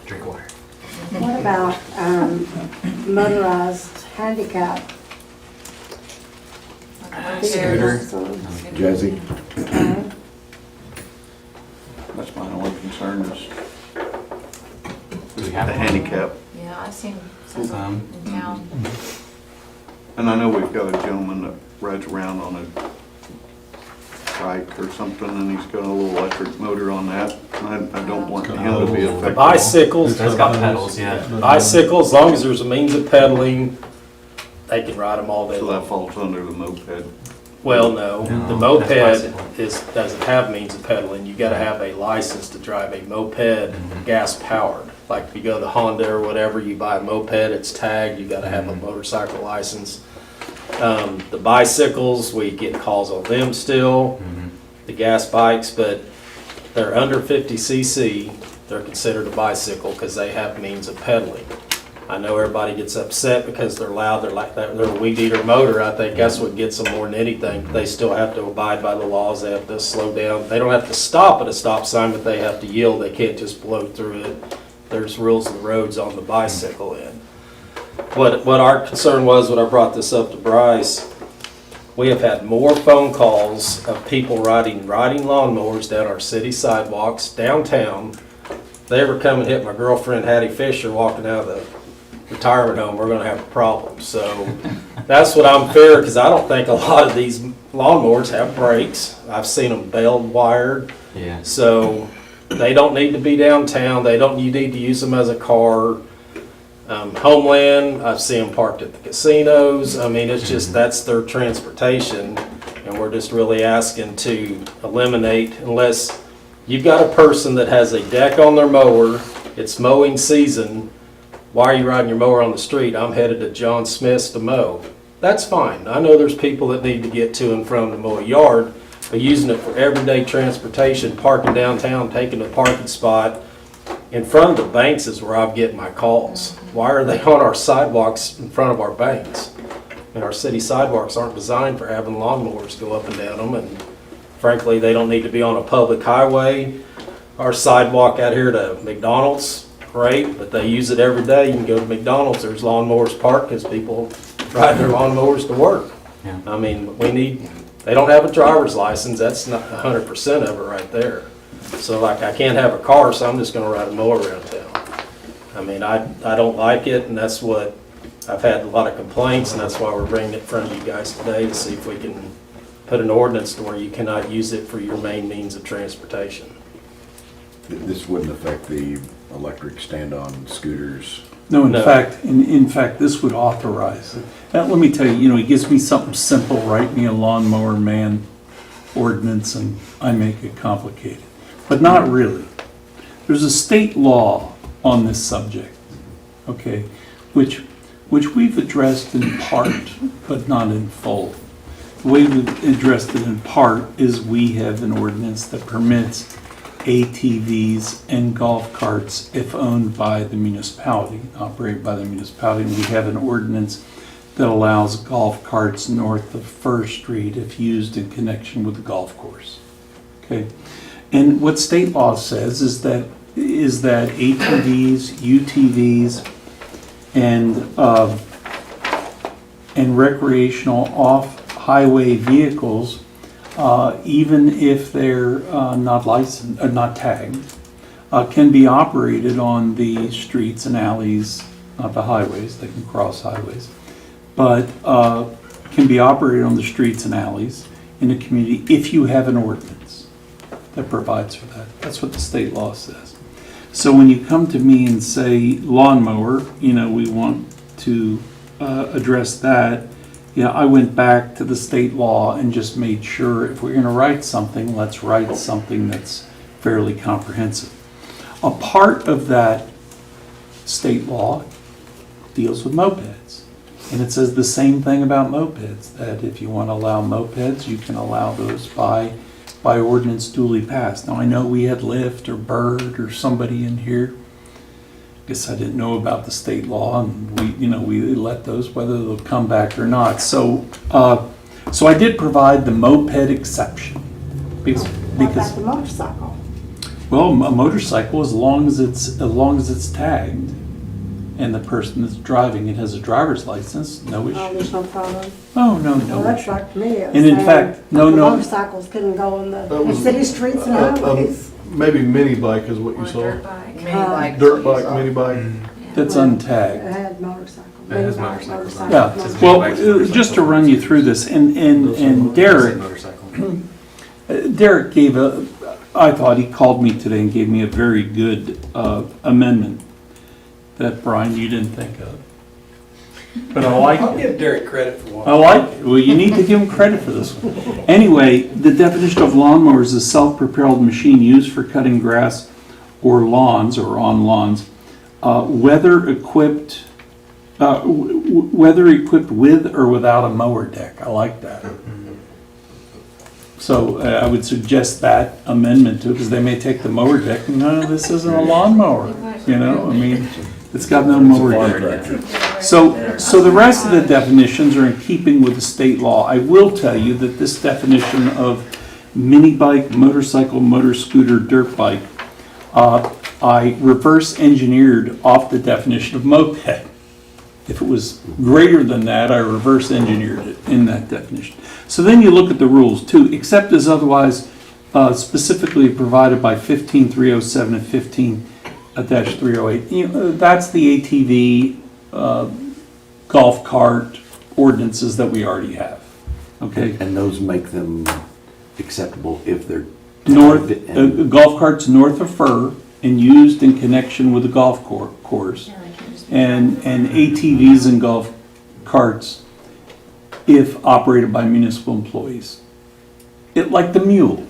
Drink water. What What about motorized handicap? Scooter. Jazzy? Okay. That's my only concern is Do we have The one? handicap. Yeah, I've seen Some. some in town. And I know we've got a gentleman that rides around on a bike or something, and he's got a little electric motor on that. I don't want him to be affected. Bicycles, That's got pedals, yeah. bicycles, as long as there's a means of pedaling, they can ride them all day So that long. falls under the moped. Well, no, No, the that's moped bicycle. doesn't have means of pedaling. You gotta have a license to drive a moped, gas powered. Like if you go to Honda or whatever, you buy a moped, it's tagged, you gotta have a motorcycle license. The bicycles, we get calls on them still, the gas bikes, but they're under 50 cc, they're considered a bicycle because they have means of pedaling. I know everybody gets upset because they're loud, they're like that, they're a weed eater motor. I think that's what gets them more than anything. They still have to abide by the laws, they have to slow down. They don't have to stop at a stop sign, but they have to yield, they can't just blow through it. There's rules of the roads on the bicycle end. What our concern was when I brought this up to Bryce, we have had more phone calls of people riding lawnmowers down our city sidewalks downtown. If they ever come and hit my girlfriend Hattie Fisher walking out of the retirement home, we're gonna have a problem. So that's what I'm fearing, because I don't think a lot of these lawnmowers have brakes. I've seen them belted wired. Yeah. So they don't need to be downtown. You need to use them as a car. Homeland, I've seen them parked at the casinos. I mean, it's just, that's their transportation. And we're just really asking to eliminate, unless you've got a person that has a deck on their mower, it's mowing season, why are you riding your mower on the street? I'm headed to John Smith's to mow. That's fine. I know there's people that need to get to and from to mow a yard, but using it for everyday transportation, parking downtown, taking a parking spot in front of the banks is where I'm getting my calls. Why are they on our sidewalks in front of our banks? And our city sidewalks aren't designed for having lawnmowers go up and down them, and frankly, they don't need to be on a public highway. Our sidewalk out here to McDonald's, great, but they use it every day. You can go to McDonald's, there's lawnmowers parked because people ride their lawnmowers to work. Yeah. I mean, they don't have a driver's license, that's not 100% of it right there. So like, I can't have a car, so I'm just gonna ride a mower around town. I mean, I don't like it, and that's what, I've had a lot of complaints, and that's why we're bringing it in front of you guys today, to see if we can put an ordinance to where you cannot use it for your main means of transportation. This wouldn't affect the electric stand-on scooters. No, in No. fact, this would authorize it. Let me tell you, it gives me something simple, write me a lawnmower man ordinance, and I make it complicated. But not really. There's a state law on this subject, okay, which we've addressed in part, but not in full. The way we've addressed it in part is we have an ordinance that permits ATVs and golf carts if owned by the municipality, operated by the municipality. And we have an ordinance that allows golf carts north of First Street if used in connection with the golf course. Okay, and what state law says is that ATVs, UTVs, and recreational off-highway vehicles, even if they're not licensed, not tagged, can be operated on the streets and alleys, not the highways, they can cross highways, but can be operated on the streets and alleys in a community if you have an ordinance that provides for that. That's what the state law says. So when you come to me and say lawnmower, we want to address that, I went back to the state law and just made sure if we're going to write something, let's write something that's fairly comprehensive. A part of that state law deals with mopeds. And it says the same thing about mopeds, that if you want to allow mopeds, you can allow those by ordinance duly passed. Now, I know we had Lyft or Bird or somebody in here. Guess I didn't know about the state law, and we let those, whether they'll come back or not. So I did provide the moped exception. What about the motorcycle? Well, a motorcycle, as long as it's tagged. and the person that's driving it has a driver's license, no Oh, issue. there's no problem. Oh, no, Well, no that's issue. like me. It was And in saying fact, no, no. Motorcycles couldn't go on That the was- city streets and highways. Maybe mini bike is what you saw. Mini bikes. Dirt bike, mini bike. That's It untagged. had motorcycle. It has mini bike, motorcycles. Yeah, well, just to run you through this, and Derek, Motorcycle. Derek gave I thought he called me today and gave me a very good amendment that, Brian, you didn't think of. But I like I'll it. give Derek credit for what. I like it. Well, you need to give him credit for this one. Anyway, the definition of lawnmower is a self-propelled machine used for cutting grass or lawns, or on lawns, whether equipped with or without a mower deck. I like that. So I would suggest that amendment to it, because they may take the mower deck and, no, this isn't a lawnmower, you know? I mean, it's got no mower deck. So the rest of the definitions are in keeping with the state law. I will tell you that this definition of mini bike, motorcycle, motor scooter, dirt bike, I reverse engineered off the definition of moped. If it was greater than that, I reverse engineered it in that definition. So then you look at the rules too, except as otherwise specifically provided by 15307 and 15-308. You know, that's the ATV golf cart ordinances that we already have. Okay, And those make them acceptable if they're. north tagged and- golf carts north of Fur and used in connection with the golf course. And ATVs and golf carts if operated by municipal employees. Like the mule,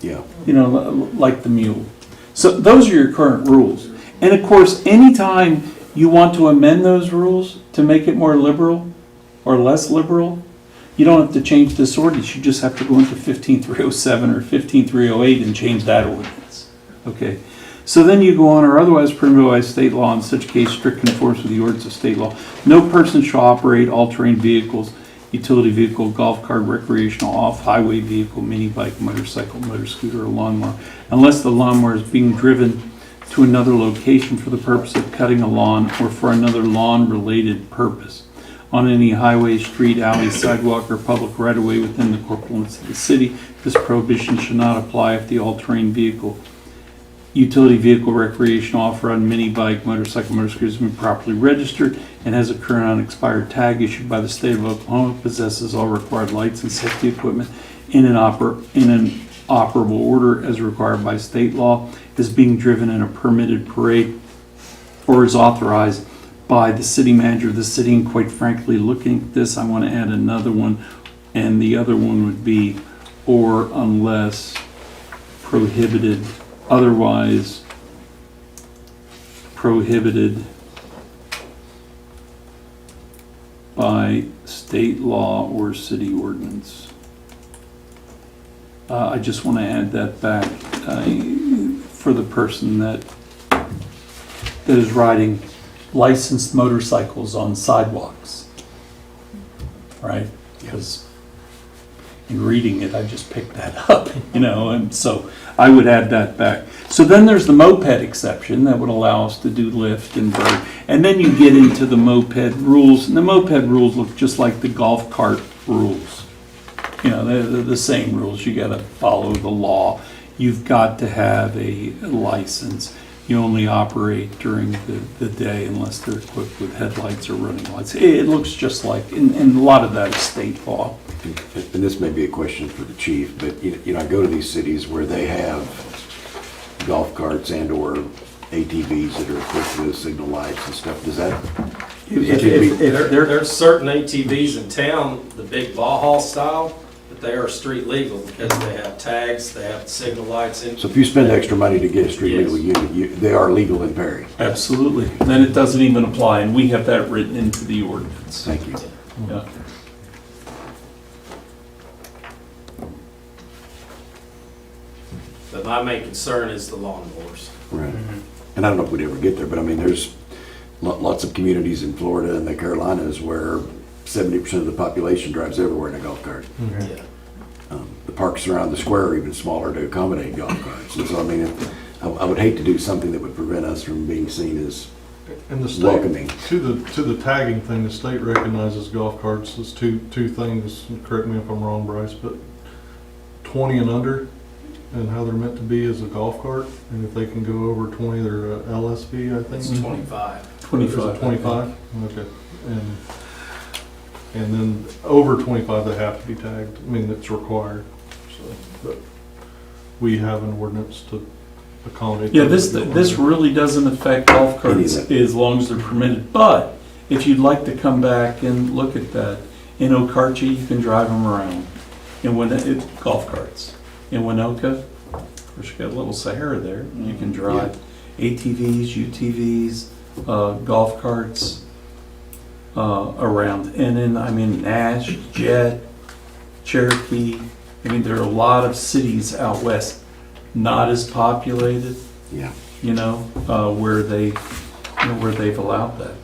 Yeah. you know, like the mule. So those are your current rules. And of course, anytime you want to amend those rules to make it more liberal or less liberal, you don't have to change this ordinance. You just have to go into 15307 or 15308 and change that ordinance. Okay. So then you go on, or otherwise permitted by state law, in such case strict conformance with the ordinance of state law. No person shall operate all-terrain vehicles, utility vehicle, golf cart, recreational, off-highway vehicle, mini bike, motorcycle, motor scooter, or lawnmower, unless the lawnmower is being driven to another location for the purpose of cutting a lawn or for another lawn-related purpose. On any highway, street, alley, sidewalk, or public right-of-way within the corporate limits of the city, this prohibition should not apply if the all-terrain vehicle, utility vehicle, recreational, off-road, mini bike, motorcycle, motor scooter has been properly registered and has a current unexpired tag issued by the state of Oklahoma, possesses all required lights and safety equipment in an operable order as required by state law, is being driven in a permitted parade, or is authorized by the city manager of the city. And quite frankly, looking at this, I want to add another one, and the other one would be, or unless prohibited, otherwise prohibited by state law or city ordinance. I just want to add that back for the person that is riding licensed motorcycles on sidewalks, right? Because in reading it, I just picked that up, you know, and so I would add that back. So then there's the moped exception that would allow us to do lift and bird. And then you get into the moped rules, and the moped rules look just like the golf cart rules. You know, they're the same rules. You gotta follow the law. You've got to have a license. You only operate during the day unless they're equipped with headlights or running lights. It looks just like, and a lot of that is state law. And this may be a question for the chief, but you know, I go to these cities where they have golf carts and or ATVs that are equipped with signal lights and stuff. Does that? There's certain ATVs in town, the big Baja style, but they are street legal because they have tags, they have signal lights in. So if you spend extra money to get a street Yes. legal unit, they are legal in Perry. Absolutely. Then it doesn't even apply, and we have that written into the ordinance. Thank you. Yeah. But my main concern is the lawnmowers. Right. And I don't know if we'd ever get there, but I mean, there's lots of communities in Florida and the Carolinas where 70% of the population drives everywhere in a golf cart. Yeah. The parks around the square are even smaller to accommodate golf carts. And so, I mean, I would hate to do something that would prevent us from being seen as And the state, welcoming. to the tagging thing, the state recognizes golf carts as two things, correct me if I'm wrong, Bryce, but 20 and under, and how they're meant to be as a golf cart, and if they can go over 20, they're LSV, I think. It's 25. 25. 25? Okay. And then over 25, they have to be tagged. I mean, it's required, so, but we have an ordinance to accommodate. Yeah, those. this really doesn't affect golf carts as long as they're permitted, but if you'd like to come back and look at that, in Okarchi, you can drive them around. In golf carts. In Winoka, of course, you got a little Sahara there, you can drive ATVs, UTVs, golf carts around. And then, I mean, Nash, Jet, Cherokee, I mean, there are a lot of cities out west not as populated, Yeah. you know, where they've allowed that.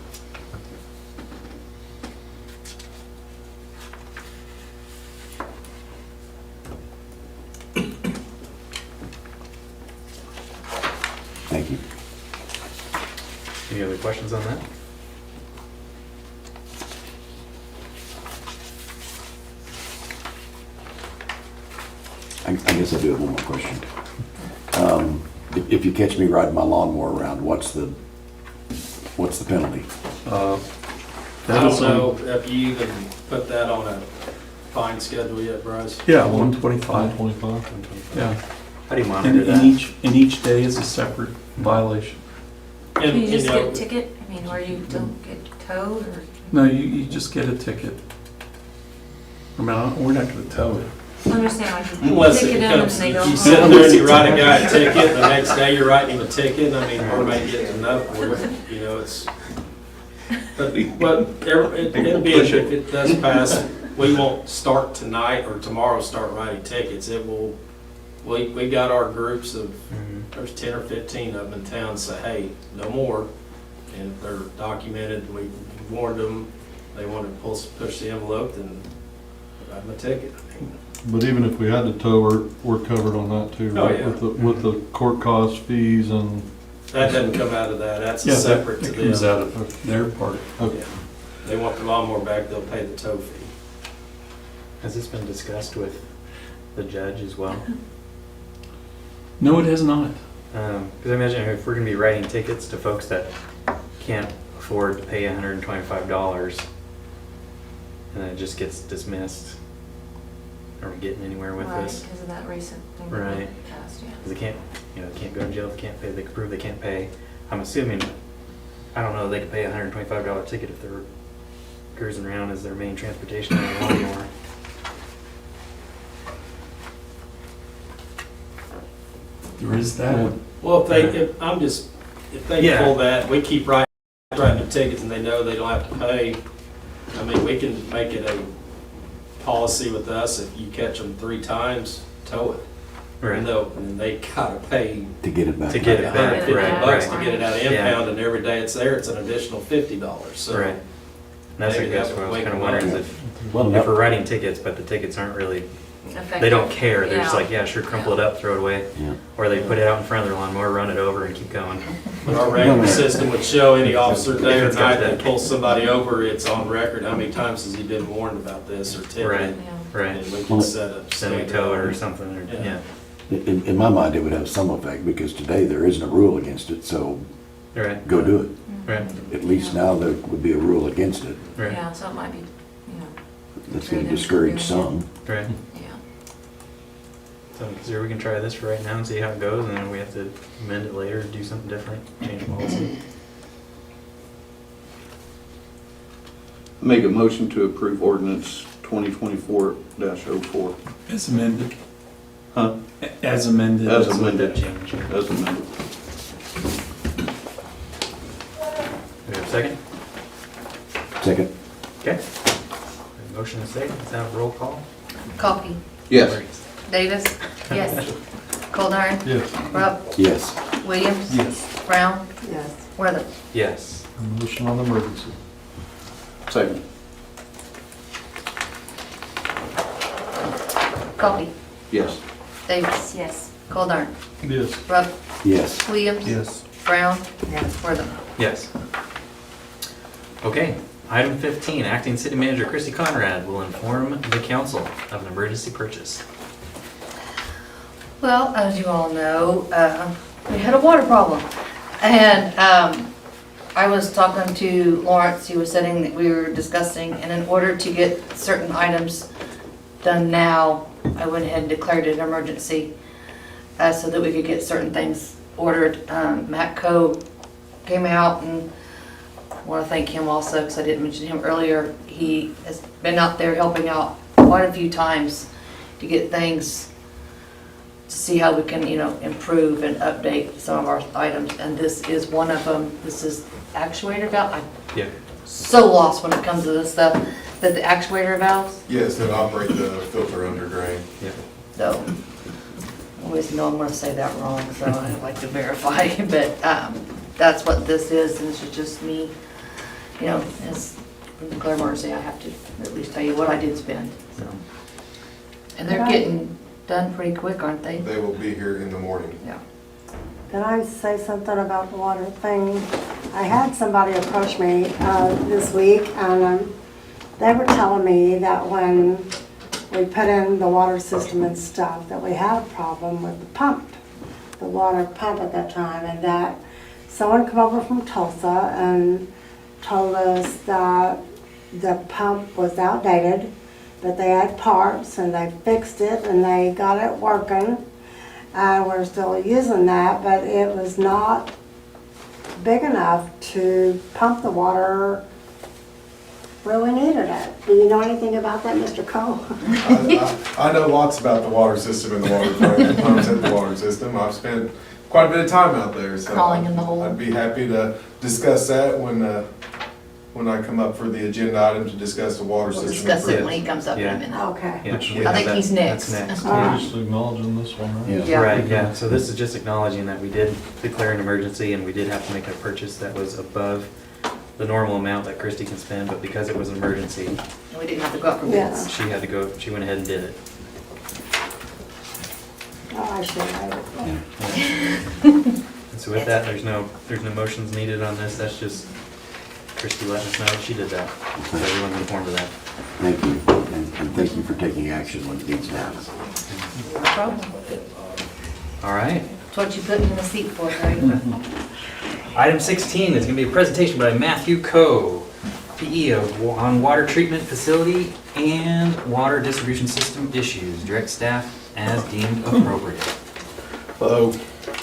Thank you. Any other questions on that? I guess I do have one more question. If you catch me riding my lawnmower around, what's the penalty? I don't know if you even put that on a fine schedule yet, Bryce. Yeah, 125. 125. Yeah. How do you monitor And that? each day is a separate violation. Can you just get a ticket? I mean, where you don't get towed or? No, you just get a ticket. I mean, we're not gonna tow it. I understand, like you Unless ticket it them and comes, they go if you home. sit there and you write a guy a ticket, the next day you're writing him a ticket, I mean, we might get enough for it, you know, it's. But it'll be, if it does pass, we won't start tonight or tomorrow start writing tickets, it will, we got our groups of, there's 10 or 15 of them in town say, hey, no more. And if they're documented, we warned them, they want to push the envelope, then write them a ticket. But even if we had to tow, we're covered on that too, Oh, right? yeah. With the court cost fees and. That doesn't come out of that, that's Yeah, separate to that comes them. out of their part. Okay. Yeah. They want the lawnmower back, they'll pay the tow fee. Has this been discussed with the judge as well? No, it has not. Because I imagine if we're going to be writing tickets to folks that can't afford to pay $125, and then it just gets dismissed, are we getting anywhere with Right, this? because of that recent thing Right. that passed, yeah. Because they can't, they can't go to jail, they can't pay, they can prove they can't pay. I'm assuming, I don't know, they could pay a $125 ticket if they're cruising around as their main transportation on a lawnmower. There is that. Well, if they Yeah. pull that, we keep writing the tickets and they know they don't have to pay. I mean, we can make it a policy with us, if you catch them 3 times, tow it. Right. No, and they gotta pay To get it back. To get it back, $150 right, to get it out of Yeah. impound, and every day it's there, it's an additional $50, so. Right. And that's, I Maybe guess, that what I would was wake kind of them up. wondering is Well, if we're writing tickets, but the tickets aren't really, they don't care. They're just like, yeah, sure, crumple it up, throw it away. Yeah. Or they put it out in front of their lawnmower, run it over and keep going. But our rating system would show any officer day or It's got night that that. pulls somebody over, it's on record, how many times has he been warned about this or Right, ticketed? Yeah. right. And we can set up. Then we tow it or something, or, Yeah. yeah. In my mind, it would have some effect, because today there isn't a rule against it, so Right, go do it. right, At least now there would be a rule against it. right, Yeah, so it might be, That's gonna discourage some. right. yeah. So, so we can try this for right now and see how it goes, and then we have to amend it later, do something different, change policy. Make a motion to approve ordinance 2024-04. As amended. Huh? As amended. As With amended. that change. Do As amended. we have a second? Second? Okay. Motion is second, let's have a roll call. Coffee, Yes. Davis? Yes. Goldar? Yes. Rupp? Yes. Williams? Yes. Brown? Yes. Worthing? Yes. Motion on emergency. Second. Coffee, Yes. Davis? Yes. Goldar? Yes. Rupp? Yes. Williams? Yes. Brown? Yes. Worthing? Yes. Okay, item 15, acting city manager Christy Conrad will inform the council of an emergency purchase. Well, as you all know, we had a water problem. And I was talking to Lawrence, he was saying that we were discussing, and in order to get certain items done now, I went ahead and declared it an emergency so that we could get certain things ordered. Matt Coe came out, and I want to thank him also because I didn't mention him earlier. He has been out there helping out quite a few times to get things, to see how we can, improve and update some of our items. And this is one of them. This is actuator valve. I'm Yeah. so lost when it comes to this stuff. That the actuator valves, Yes, that operate the filter under drain. so I always know I'm going to say that wrong, so I like to verify. But that's what this is, and this is just me, as from declare emergency, I have to at least tell you what I did spend. So, and they're getting done pretty quick, aren't they? They will be here in the morning. Yeah. Can I say something about the water thing? I had somebody approach me this week, and they were telling me that when we put in the water system and stuff, that we had a problem with the water pump at that time, and that someone come over from Tulsa and told us that the pump was outdated, but they had parts and they fixed it and they got it working. We're still using that, but it was not big enough to pump the water where we needed it. Do you know anything about that, Mr. Cole? I know lots about the water system and the water plant, pumps at the water system. I've spent quite a bit of time out there, so Crawling in the hole. I'd be happy to discuss that when I come up for the agenda item to discuss the water We'll system. discuss it when he comes up in a minute. Okay. Yeah, Which we I have think that- he's next. That's next. We're just acknowledging this one, right? Yeah. Right, yeah, so this is just acknowledging that we did declare an emergency and we did have to make a purchase that was above the normal amount that Christy can spend, but because it was an emergency, And we didn't have to go out for Yeah. bids. she had to go, she went ahead and did it. Oh, I should have. And so with that, there's no motions needed on this, that's just Christy letting us know she did that. So everyone's informed of that. Thank you, and thank you for taking action when it needs to happen. No problem. All right. That's what you put me in the seat for, right? Item 16 is going to be a presentation by Matthew Coe, PE on water treatment facility and water distribution system issues. Direct staff as deemed appropriate. Hello.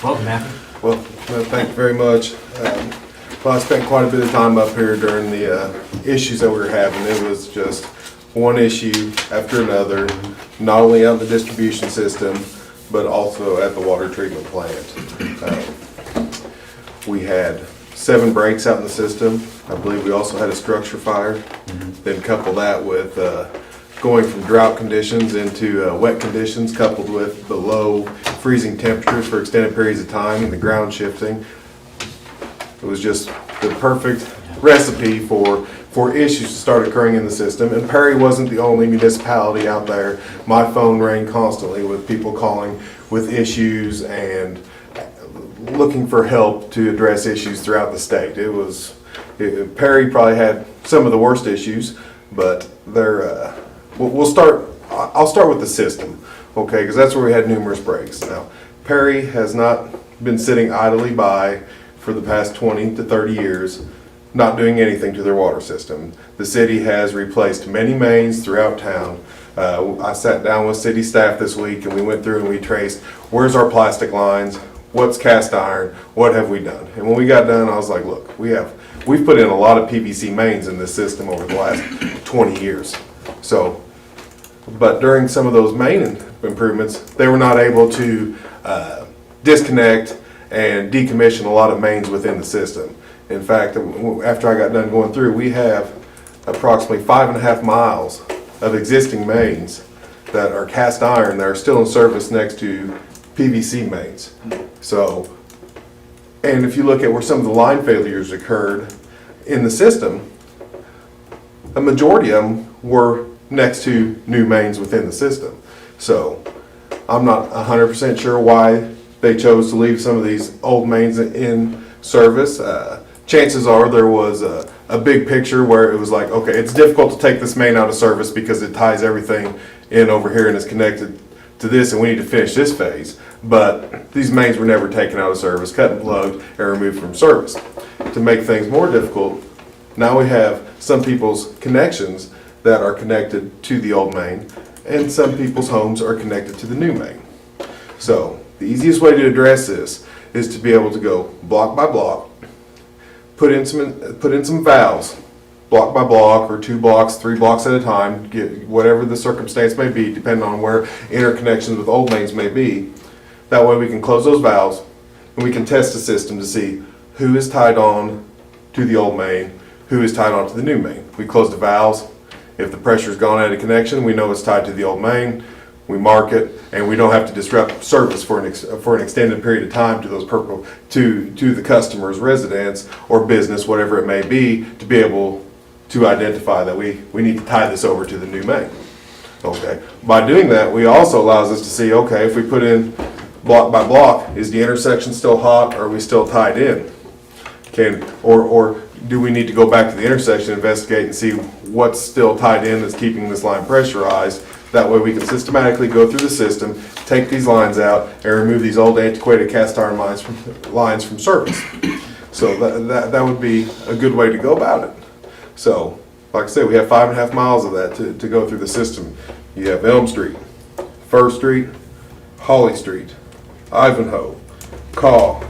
Welcome, Matthew. Well, thank you very much. Well, I spent quite a bit of time up here during the issues that we were having. It was just one issue after another, not only on the distribution system, but also at the water treatment plant. We had 7 breaks out in the system. I believe we also had a structure fire. Then couple that with going from drought conditions into wet conditions, coupled with below freezing temperatures for extended periods of time and the ground shifting. It was just the perfect recipe for issues to start occurring in the system. And Perry wasn't the only municipality out there. My phone rang constantly with people calling with issues and looking for help to address issues throughout the state. Perry probably had some of the worst issues, but I'll start with the system, okay, because that's where we had numerous breaks. Now, Perry has not been sitting idly by for the past 20 to 30 years, not doing anything to their water system. The city has replaced many mains throughout town. I sat down with city staff this week and we went through and we traced, where's our plastic lines, what's cast iron, what have we done? And when we got done, I was like, look, we've put in a lot of PVC mains in this system over the last 20 years. So, but during some of those main improvements, they were not able to disconnect and decommission a lot of mains within the system. In fact, after I got done going through, we have approximately 5.5 miles of existing mains that are cast iron that are still in service next to PVC mains. So, and if you look at where some of the line failures occurred in the system, a majority of them were next to new mains within the system. So, I'm not 100% sure why they chose to leave some of these old mains in service. Chances are there was a big picture where it was like, okay, it's difficult to take this main out of service because it ties everything in over here and is connected to this, and we need to finish this phase. But these mains were never taken out of service, cut and plugged, and removed from service. To make things more difficult, now we have some people's connections that are connected to the old main, and some people's homes are connected to the new main. So the easiest way to address this is to be able to go block by block, put in some valves, block by block, or 2 blocks, 3 blocks at a time, get whatever the circumstance may be, depending on where interconnections with old mains may be. That way we can close those valves, and we can test the system to see who is tied on to the old main, who is tied on to the new main. We close the valves. If the pressure's gone out of connection, we know it's tied to the old main. We mark it, and we don't have to disrupt service for an extended period of time to those to the customer's residence or business, whatever it may be, to be able to identify that we need to tie this over to the new main. Okay. By doing that, we also allows us to see, okay, if we put in block by block, is the intersection still hot, or are we still tied in? Or do we need to go back to the intersection, investigate, and see what's still tied in that's keeping this line pressurized? That way we can systematically go through the system, take these lines out, and remove these old antiquated cast iron lines from service. So that would be a good way to go about it. So, like I said, we have 5.5 miles of that to go through the system. You have Elm Street, First Street, Holly Street, Ivanhoe, Caw,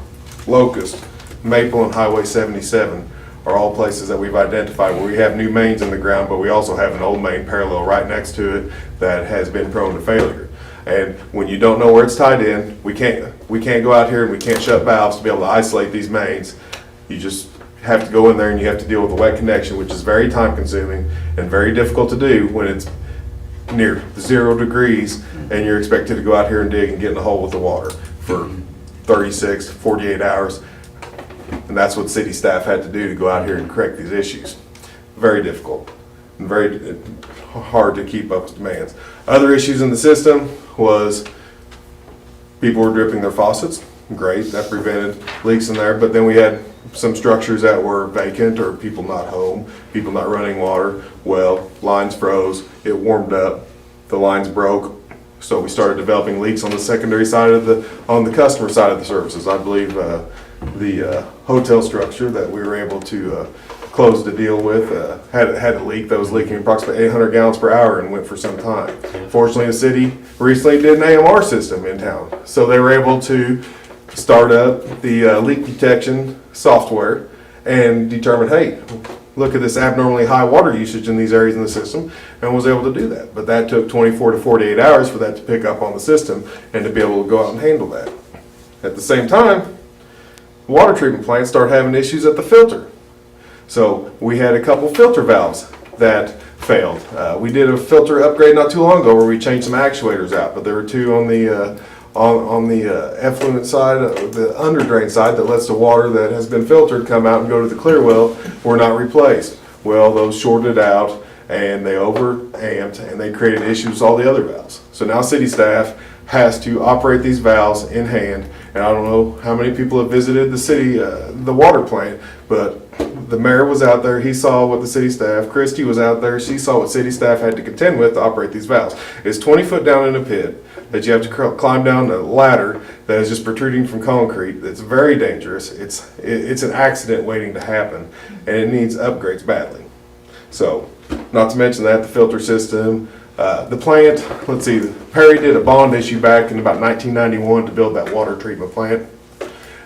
Locust, Maple, and Highway 77 are all places that we've identified where we have new mains in the ground, but we also have an old main parallel right next to it that has been prone to failure. And when you don't know where it's tied in, we can't go out here and we can't shut valves to be able to isolate these mains. You just have to go in there and you have to deal with a wet connection, which is very time consuming and very difficult to do when it's near 0 degrees and you're expected to go out here and dig and get in the hole with the water for 36, 48 hours. And that's what city staff had to do to go out here and correct these issues. Very difficult and very hard to keep up with demands. Other issues in the system was people were dripping their faucets. Great, that prevented leaks in there. But then we had some structures that were vacant or people not home, people not running water. Well, lines froze, it warmed up, the lines broke. So we started developing leaks on the secondary side on the customer side of the services. I believe the hotel structure that we were able to close the deal with had a leak that was leaking approximately 800 gallons per hour and went for some time. Fortunately, the city recently did an AMR system in town, so they were able to start up the leak detection software and determine, hey, look at this abnormally high water usage in these areas in the system, and was able to do that. But that took 24 to 48 hours for that to pick up on the system and to be able to go out and handle that. At the same time, water treatment plants start having issues at the filter. So we had a couple filter valves that failed. We did a filter upgrade not too long ago where we changed some actuators out, but there were 2 on the effluent side, the under drain side that lets the water that has been filtered come out and go to the clear well were not replaced. Well, those shorted out and they over amped and they created issues with all the other valves. So now city staff has to operate these valves in hand. And I don't know how many people have visited the city, the water plant, but the mayor was out there, he saw what the city staff, Christie was out there, she saw what city staff had to contend with to operate these valves. It's 20 foot down in a pit that you have to climb down a ladder that is just protruding from concrete. It's very dangerous. It's an accident waiting to happen, and it needs upgrades badly. So, not to mention that, the filter system, the plant, let's see, Perry did a bond issue back in about 1991 to build that water treatment plant.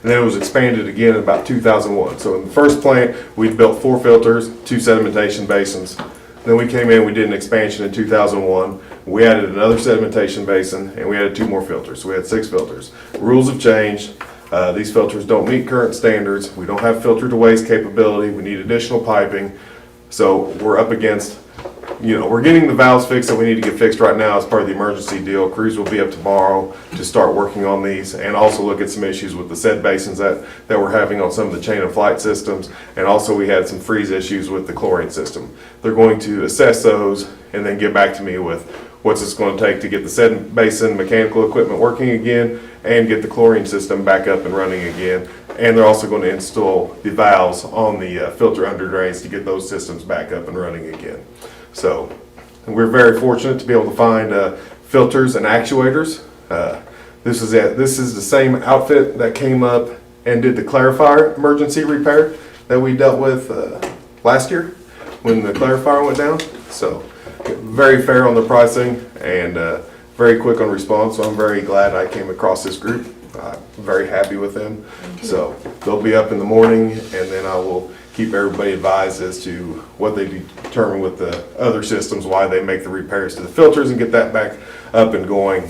And then it was expanded again in about 2001. So in the first plant, we built 4 filters, 2 sedimentation basins. Then we came in, we did an expansion in 2001. We added another sedimentation basin, and we added 2 more filters. So we had 6 filters. Rules have changed. These filters don't meet current standards. We don't have filter to waste capability. We need additional piping. So we're up against, we're getting the valves fixed that we need to get fixed right now as part of the emergency deal. Crews will be up tomorrow to start working on these and also look at some issues with the sed basins that we're having on some of the chain of flight systems. And also we had some freeze issues with the chlorine system. They're going to assess those and then get back to me with what's it's going to take to get the sediment basin mechanical equipment working again and get the chlorine system back up and running again. And they're also going to install the valves on the filter under drains to get those systems back up and running again. So we're very fortunate to be able to find filters and actuators. This is the same outfit that came up and did the clarifier emergency repair that we dealt with last year when the clarifier went down. So very fair on the pricing and very quick on response. So I'm very glad I came across this group. I'm very happy with them. So they'll be up in the morning, and then I will keep everybody advised as to what they determine with the other systems, why they make the repairs to the filters and get that back up and going.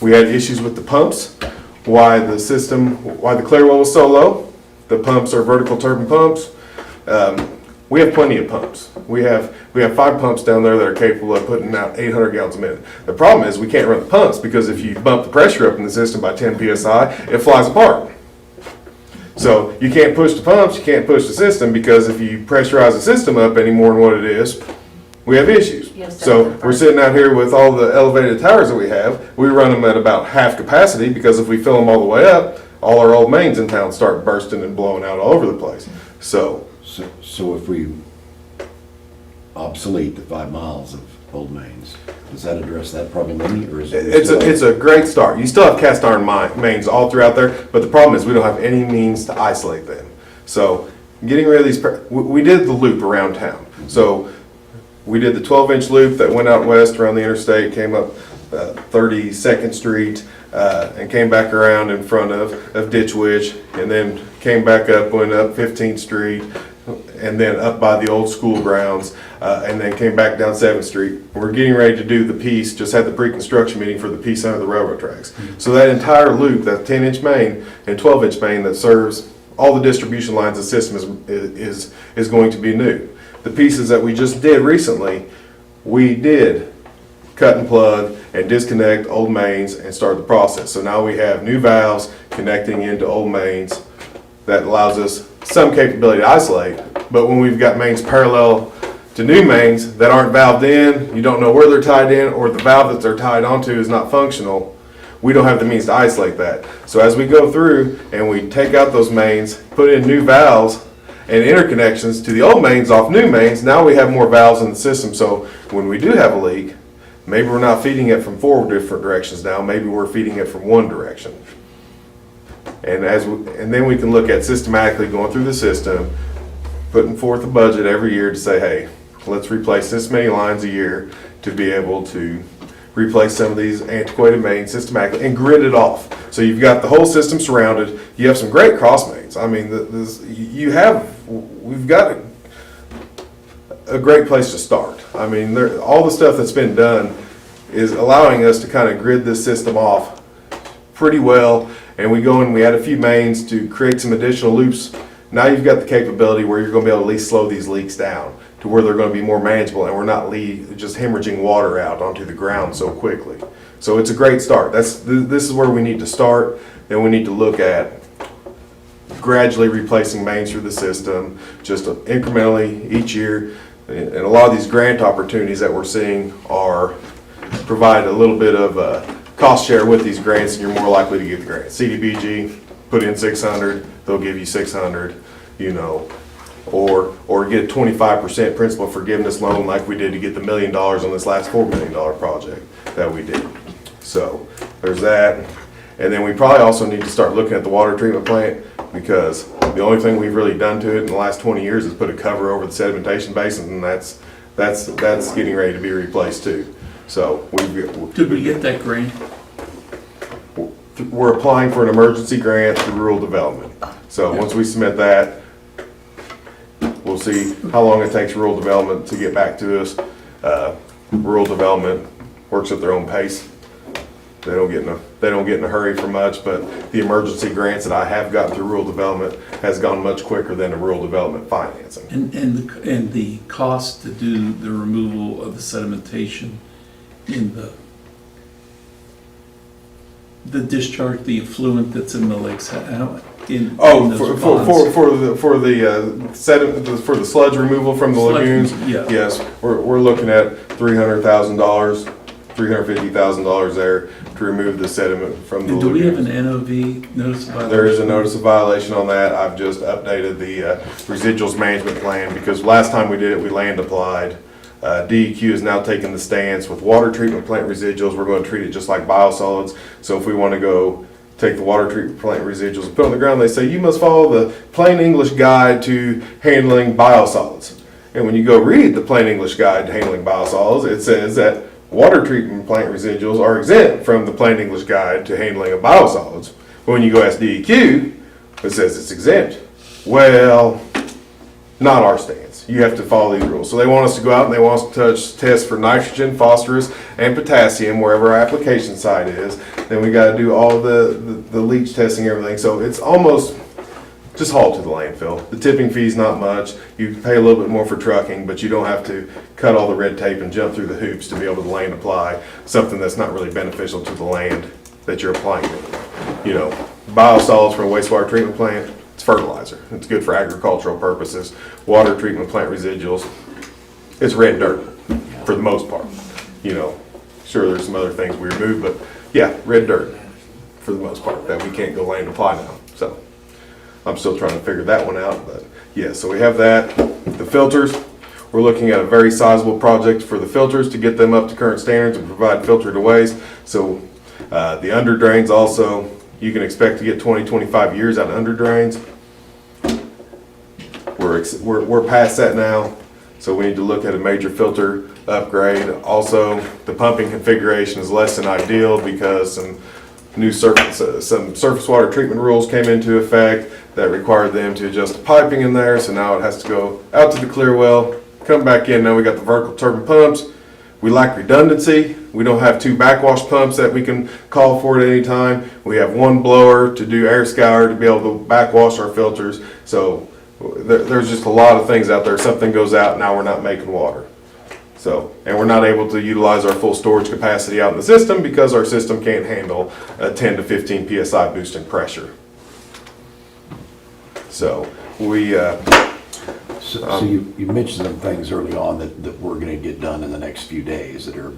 We had issues with the pumps, why the clear well was so low. The pumps are vertical turbine pumps. We have plenty of pumps. We have 5 pumps down there that are capable of putting out 800 gallons a minute. The problem is we can't run the pumps because if you bump the pressure up in the system by 10 psi, it flies apart. So you can't push the pumps, you can't push the system, because if you pressurize the system up any more than what it is, we have issues. Yes, So we're sitting out here with all the elevated towers that we have. We run them at about half capacity, because if we fill them all the way up, all our old mains in town start bursting and blowing out all over the place. So So if we obsolete the 5 miles of old mains, does that address that problem any, or is it? it's a great start. You still have cast iron mains all throughout there, but the problem is we don't have any means to isolate them. So getting rid of these, we did the loop around town. So we did the 12-inch loop that went out west around the interstate, came up 32nd Street, and came back around in front of Ditch Witch, and then came back up, went up 15th Street, and then up by the old school grounds, and then came back down 7th Street. We're getting ready to do the piece, just had the pre-construction meeting for the piece under the railroad tracks. So that entire loop, that 10-inch main and 12-inch main that serves all the distribution lines of the system is going to be new. The pieces that we just did recently, we did cut and plug and disconnect old mains and start the process. So now we have new valves connecting into old mains that allows us some capability to isolate. But when we've got mains parallel to new mains that aren't valved in, you don't know where they're tied in, or the valve that they're tied onto is not functional, we don't have the means to isolate that. So as we go through and we take out those mains, put in new valves and interconnections to the old mains off new mains, now we have more valves in the system. So when we do have a leak, maybe we're not feeding it from 4 different directions now, maybe we're feeding it from 1 direction. And then we can look at systematically going through the system, putting forth a budget every year to say, hey, let's replace this many lines a year to be able to replace some of these antiquated mains systematically and grid it off. So you've got the whole system surrounded. You have some great cross mains. I mean, we've got a great place to start. I mean, all the stuff that's been done is allowing us to kind of grid this system off pretty well. And we go and we add a few mains to create some additional loops. Now you've got the capability where you're going to be able to at least slow these leaks down to where they're going to be more manageable, and we're not just hemorrhaging water out onto the ground so quickly. So it's a great start. This is where we need to start. Then we need to look at gradually replacing mains through the system, just incrementally each year. And a lot of these grant opportunities that we're seeing provide a little bit of cost share with these grants, and you're more likely to get the grant. CDBG, put in 600, they'll give you 600, or get a 25% principal forgiveness loan like we did to get the $1 million on this last $4 million project that we did. So there's that. And then we probably also need to start looking at the water treatment plant, because the only thing we've really done to it in the last 20 years is put a cover over the sedimentation basin, and that's getting ready to be replaced too. So Did we get that grant? We're applying for an emergency grant through rural development. So once we submit that, we'll see how long it takes rural development to get back to us. Rural development works at their own pace. They don't get in a hurry for much, but the emergency grants that I have gotten through rural development has gone much quicker than the rural development financing. And the cost to do the removal of the sedimentation in the discharge, the effluent that's in the lakes, in Oh, those for ponds? for the sediment, for the sludge removal from the Sludge, lagoons? yeah. Yes, we're looking at $300,000, $350,000 there to remove the sediment from the And do we have lagoons. an NOV notice of violation? There is a notice of violation on that. I've just updated the residuals management plan because last time we did it, we land applied. DEQ has now taken the stance with water treatment plant residuals. We're going to treat it just like biosolids. So if we want to go take the water treatment plant residuals and put it on the ground, they say you must follow the plain English guide to handling biosolids. And when you go read the plain English guide to handling biosolids, it says that water treatment plant residuals are exempt from the plain English guide to handling of biosolids. But when you go ask DEQ, it says it's exempt. Well, not our stance. You have to follow these rules. So they want us to go out and they want us to test for nitrogen, phosphorus, and potassium wherever our application site is. Then we got to do all the leach testing, everything. So it's almost just haul to the landfill. The tipping fee's not much. You pay a little bit more for trucking, but you don't have to cut all the red tape and jump through the hoops to be able to land apply something that's not really beneficial to the land that you're applying it. You know, biosolids from a wastewater treatment plant, it's fertilizer. It's good for agricultural purposes. Water treatment plant residuals, it's red dirt for the most part. You know, sure there's some other things we remove, but yeah, red dirt for the most part that we can't go land apply now. So I'm still trying to figure that one out, but yeah, so we have that. The filters, we're looking at a very sizable project for the filters to get them up to current standards and provide filtered waste. So the under drains also, you can expect to get 20, 25 years out of under drains. We're past that now, so we need to look at a major filter upgrade. Also, the pumping configuration is less than ideal because some surface water treatment rules came into effect that required them to adjust the piping in there. So now it has to go out to the clear well, come back in. Now we got the vertical turbine pumps. We lack redundancy. We don't have two backwash pumps that we can call for at any time. We have one blower to do air scour to be able to backwash our filters. So there's just a lot of things out there. Something goes out, now we're not making water. So, and we're not able to utilize our full storage capacity out in the system because our system can't handle a 10 to 15 PSI boost in pressure. So we, So you mentioned some things early on that we're gonna get done in the next few days that are,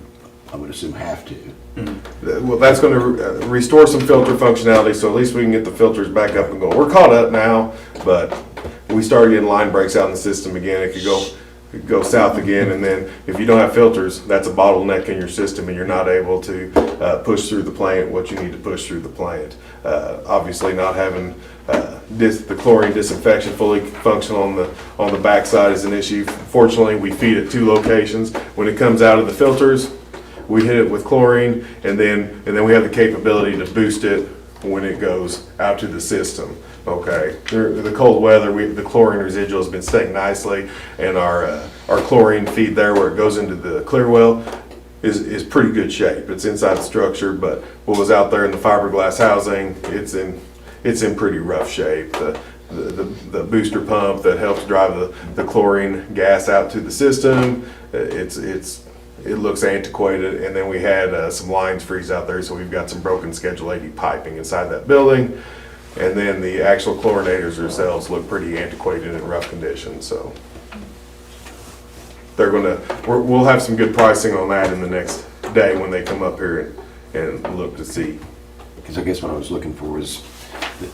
I would assume, have to. well, that's going to restore some filter functionality, so at least we can get the filters back up and going. We're caught up now, but we started getting line breaks out in the system again. It could go south again, and then if you don't have filters, that's a bottleneck in your system, and you're not able to push through the plant what you need to push through the plant. Obviously, not having the chlorine disinfection fully functional on the backside is an issue. Fortunately, we feed at two locations. When it comes out of the filters, we hit it with chlorine, and then we have the capability to boost it when it goes out to the system. Okay, the cold weather, the chlorine residual has been staying nicely, and our chlorine feed there where it goes into the clear well is pretty good shape. It's inside the structure, but what was out there in the fiberglass housing, it's in pretty rough shape. The booster pump that helps drive the chlorine gas out to the system, it looks antiquated, and then we had some lines freeze out there, so we've got some broken Schedule 80 piping inside that building. And then the actual chlorinators themselves look pretty antiquated and rough condition, so. We'll have some good pricing on that in the next day when they come up here and look to see. Because I guess what I was looking for was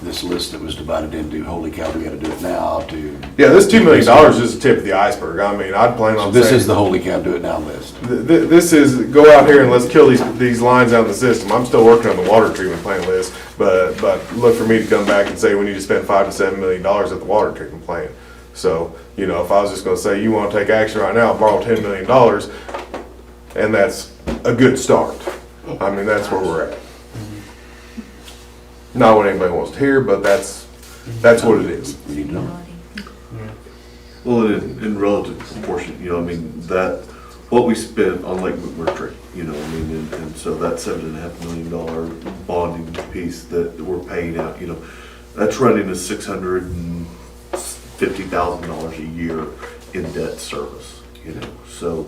this list that was divided into, holy cow, we gotta do it now, to. Yeah, this $2 million is the tip of the iceberg. I mean, I'd plan on So this saying- is the holy cow, do it now list. This is, go out here and let's kill these lines out of the system. I'm still working on the water treatment plant list, but look for me to come back and say we need to spend $5 to $7 million at the water treatment plant. So, you know, if I was just gonna say, you wanna take action right now, borrow $10 million, and that's a good start. I mean, that's where we're at. Not what anybody wants to hear, but that's what it is. We need to know. Well, in relative proportion, you know, I mean, what we spent on Lake McMurtry, you know, I mean, and so that $7.5 million bonding piece that we're paying out, you know, that's running a $650,000 a year in debt service, you know, so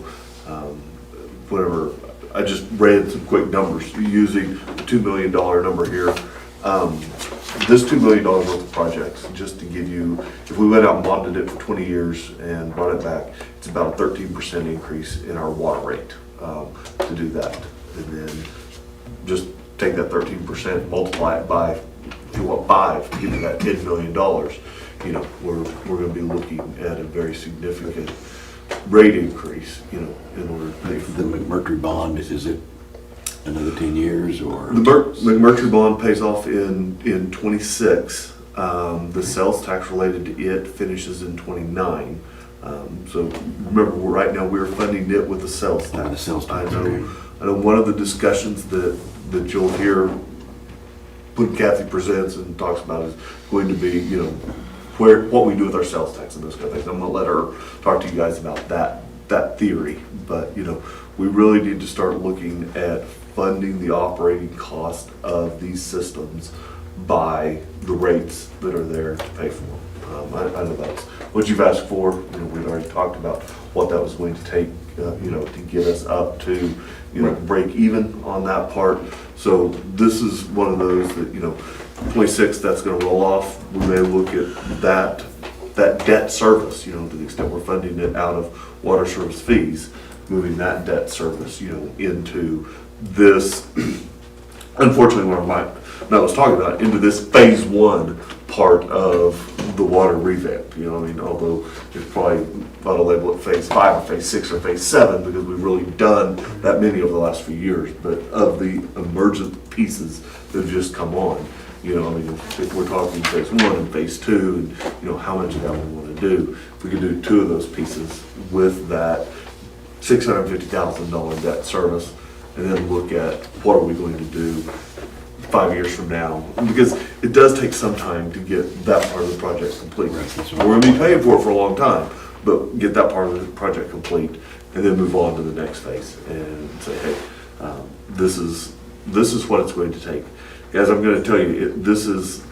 whatever, I just read some quick numbers using the $2 million number here. this $2 million worth of projects, just to give you, if we went out and bonded it for 20 years and brought it back, it's about a 13% increase in our water rate to do that. And then just take that 13%, multiply it by, if you want 5, to give you that $10 million. You know, we're going to be looking at a very significant rate increase, you know, in order to pay for The McMurtry bond, is it another 10 years or? the McMurtry bond pays off in 26. The sales tax related to it finishes in 29. So remember, right now we're funding it with the sales tax. The sales tax, I okay. know one of the discussions that you'll hear when Kathy presents and talks about is going to be, you know, what we do with our sales tax and those kind of things. I'm gonna let her talk to you guys about that theory. But, you know, we really need to start looking at funding the operating cost of these systems by the rates that are there to pay for them. I know that's what you've asked for. You know, we've already talked about what that was going to take, you know, to get us up to, you know, break even on that part. So this is one of those that, you know, 26, that's going to roll off. We may look at that debt service, you know, to the extent we're funding it out of water service fees, moving that debt service, you know, into this, unfortunately, what I was talking about, into this phase 1 part of the water revamp. You know, I mean, although it's probably ought to label it phase 5 or phase 6 or phase 7 because we've really done that many over the last few years. But of the emergent pieces that have just come on, you know, I mean, if we're talking phase 1 and phase 2, and you know how much of that we want to do, if we could do 2 of those pieces with that $650,000 debt service, and then look at what are we going to do 5 years from now, because it does take some time to get that part of the project complete. We're going to be paying for it for a long time, but get that part of the project complete, and then move on to the next phase and say, hey, this is what it's going to take. Guys, I'm going to tell you, this is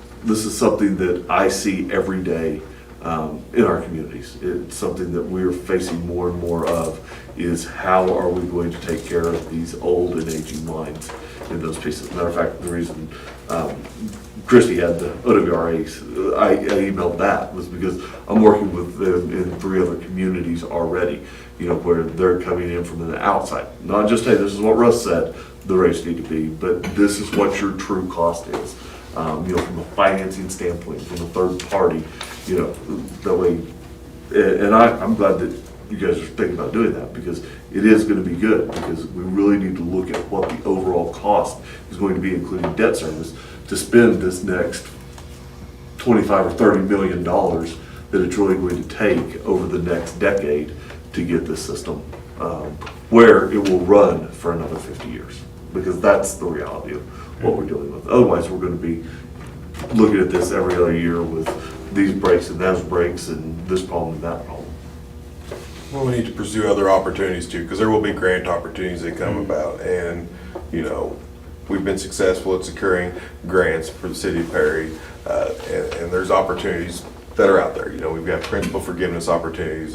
something that I see every day in our communities. It's something that we're facing more and more of, is how are we going to take care of these old and aging lines in those pieces. Matter of fact, the reason Christie had the OWRAs, I emailed that, was because I'm working with them in 3 other communities already, you know, where they're coming in from the outside. Not just, hey, this is what Russ said the rates need to be, but this is what your true cost is. You know, from a financing standpoint, from a third party, you know, that way. And I'm glad that you guys are thinking about doing that, because it is going to be good, because we really need to look at what the overall cost is going to be, including debt service, to spend this next $25 or $30 million that it's really going to take over the next decade to get this system where it will run for another 50 years, because that's the reality of what we're dealing with. Otherwise, we're going to be looking at this every other year with these breaks and those breaks and this problem and that problem. Well, we need to pursue other opportunities too, because there will be grant opportunities that come about, and you know, we've been successful at securing grants for the city of Perry, and there's opportunities that are out there. You know, we've got principal forgiveness opportunities.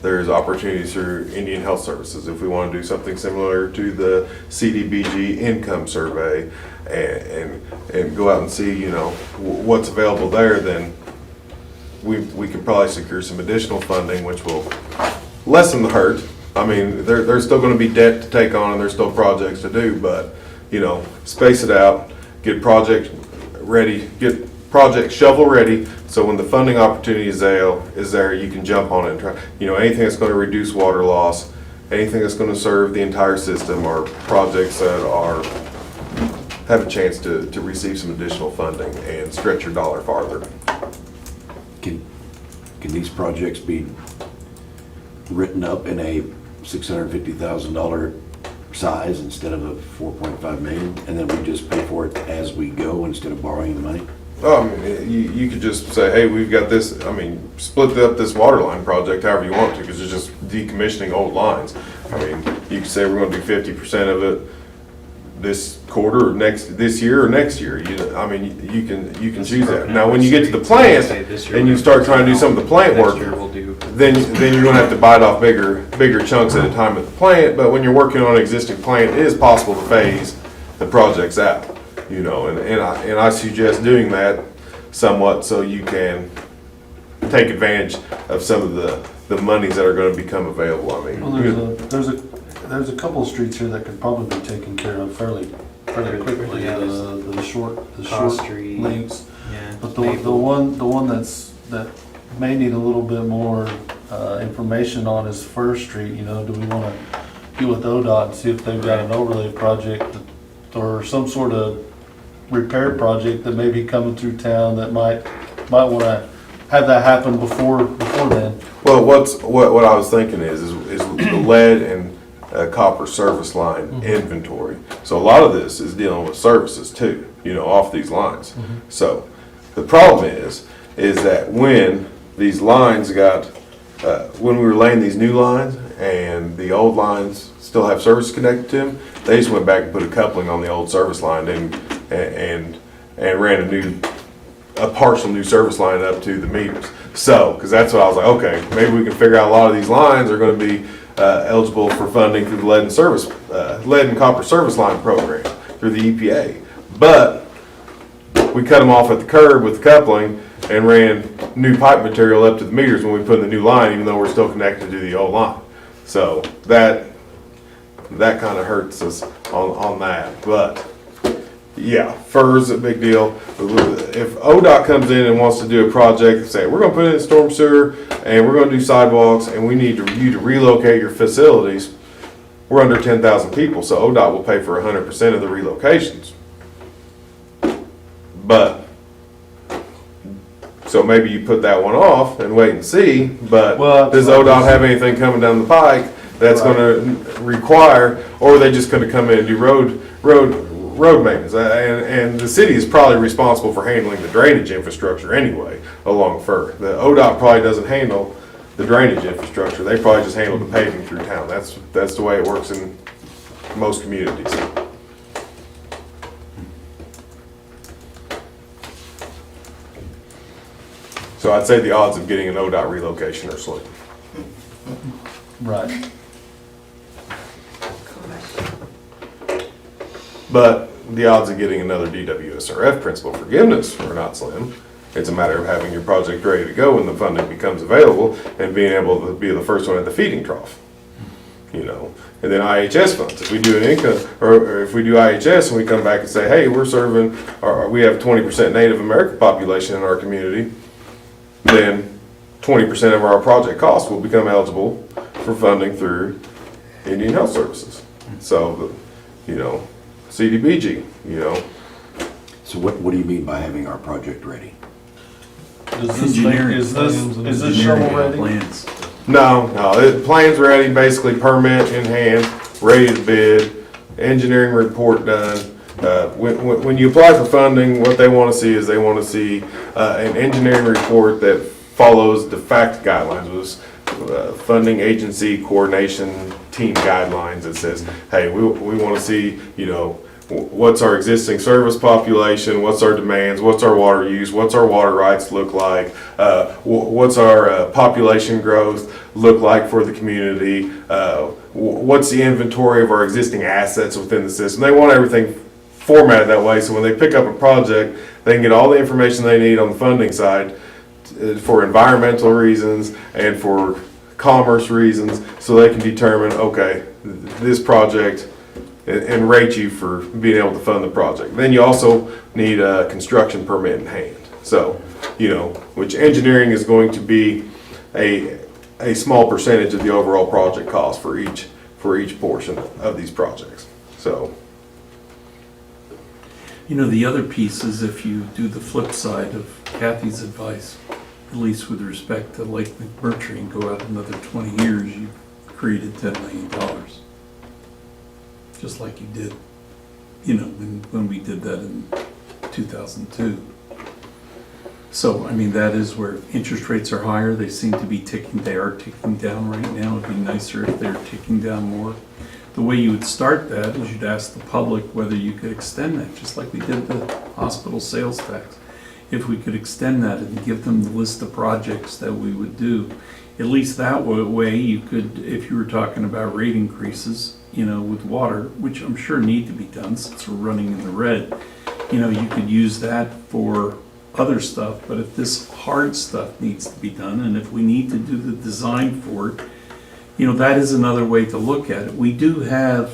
There's opportunities through Indian Health Services if we want to do something similar to the CDBG income survey, and go out and see, you know, what's available there. Then we can probably secure some additional funding, which will lessen the hurt. I mean, there's still going to be debt to take on, and there's still projects to do, but you know, space it out, get project ready, get project shovel ready, so when the funding opportunity is there, you can jump on it and try. You know, anything that's going to reduce water loss, anything that's going to serve the entire system, are projects that have a chance to receive some additional funding and stretch your dollar farther. Can these projects be written up in a $650,000 size instead of a $4.5 million, and then we just pay for it as we go instead of borrowing the money? You could just say, hey, we've got this, I mean, split up this water line project however you want to, because it's just decommissioning old lines. I mean, you could say we're going to do 50% of it this quarter, or this year or next year. I mean, you can choose that. Now, when you get to the plant and you start trying to do some of the plant work, then you're going to have to bite off bigger chunks at a time at the plant. But when you're working on an existing plant, it is possible to phase the projects out. you know, and I suggest doing that somewhat so you can take advantage of some of the monies that are gonna become available. I mean, Well, there's a couple of streets here that could probably be taken care of fairly quickly. Yeah, there's The short Cross Street. links. Yeah. But the one that may need a little bit more information on is First Street. You know, do we want to get with ODOT and see if they've got an overlay project or some sort of repair project that may be coming through town that might want to have that happen before then. well, what I was thinking is the lead and copper service line inventory. So a lot of this is dealing with services too, you know, off these lines. So the problem is that when these lines when we were laying these new lines and the old lines still have service connected to them, they just went back and put a coupling on the old service line and ran a partial new service line up to the meters. So, because that's what I was like, okay, maybe we can figure out a lot of these lines are going to be eligible for funding through the lead and copper service line program through the EPA. But we cut them off at the curb with the coupling and ran new pipe material up to the meters when we put in the new line, even though we're still connected to the old line. So that kind of hurts us on that. But yeah, FERS a big deal. If ODOT comes in and wants to do a project, say we're going to put in storm sewer and we're going to do sidewalks and we need you to relocate your facilities, we're under 10,000 people, so ODOT will pay for 100% of the relocations. But so maybe you put that one off and wait and see. But does ODOT have anything coming down the pike that's going to require, or are they just going to come in and do road maintenance? And the city is probably responsible for handling the drainage infrastructure anyway along FER. The ODOT probably doesn't handle the drainage infrastructure. They probably just handle the paving through town. That's the way it works in most communities. So I'd say the odds of getting an ODOT relocation are slim. Right. But the odds of getting another DWSRF principal forgiveness are not slim. It's a matter of having your project ready to go when the funding becomes available and being able to be the first one at the feeding trough. You know, and then IHS funds. If we do an income, or if we do IHS and we come back and say, hey, we're serving, or we have 20% Native American population in our community, then 20% of our project costs will become eligible for funding through Indian Health Services. So, you know, CDBG, you know. So what do you mean by having our project ready? Is this shovel ready? Plans. No, plan's ready, basically permit in hand, ready to bid, engineering report done. When you apply for funding, what they want to see is they want to see an engineering report that follows DFACT guidelines, was funding agency coordination team guidelines that says, hey, we want to see, you know, what's our existing service population, what's our demands, what's our water use, what's our water rights look like, what's our population growth look like for the community, what's the inventory of our existing assets within the system. They want everything formatted that way so when they pick up a project, they can get all the information they need on the funding side for environmental reasons and for commerce reasons, so they can determine, okay, this project, and rate you for being able to fund the project. Then you also need a construction permit in hand. So, you know, which engineering is going to be a small percentage of the overall project cost for each portion of these projects. So, You know, the other piece is if you do the flip side of Kathy's advice, at least with respect to Lake McMurtry, and go out another 20 years, you've created $10 million. Just like you did, you know, when we did that in 2002. So, I mean, that is where interest rates are higher. They seem to be they are ticking down right now. It'd be nicer if they're ticking down more. The way you would start that is you'd ask the public whether you could extend that, just like we did the hospital sales tax. If we could extend that and give them the list of projects that we would do, at least that way you could, if you were talking about rate increases, you know, with water, which I'm sure need to be done since we're running in the red, you know, you could use that for other stuff, but if this hard stuff needs to be done, and if we need to do the design for it, you know, that is another way to look at it. We do have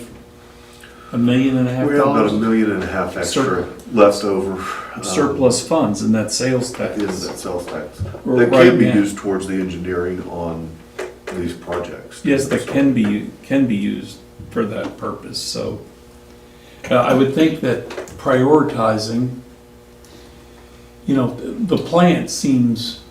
$1.5 million. We have about $1.5 million extra left over. Surplus funds in that sales tax. In that sales tax. Or That right can be now. used towards the engineering on these projects. Yes, that can be used for that purpose, so. I would think that prioritizing, you know, the plant seems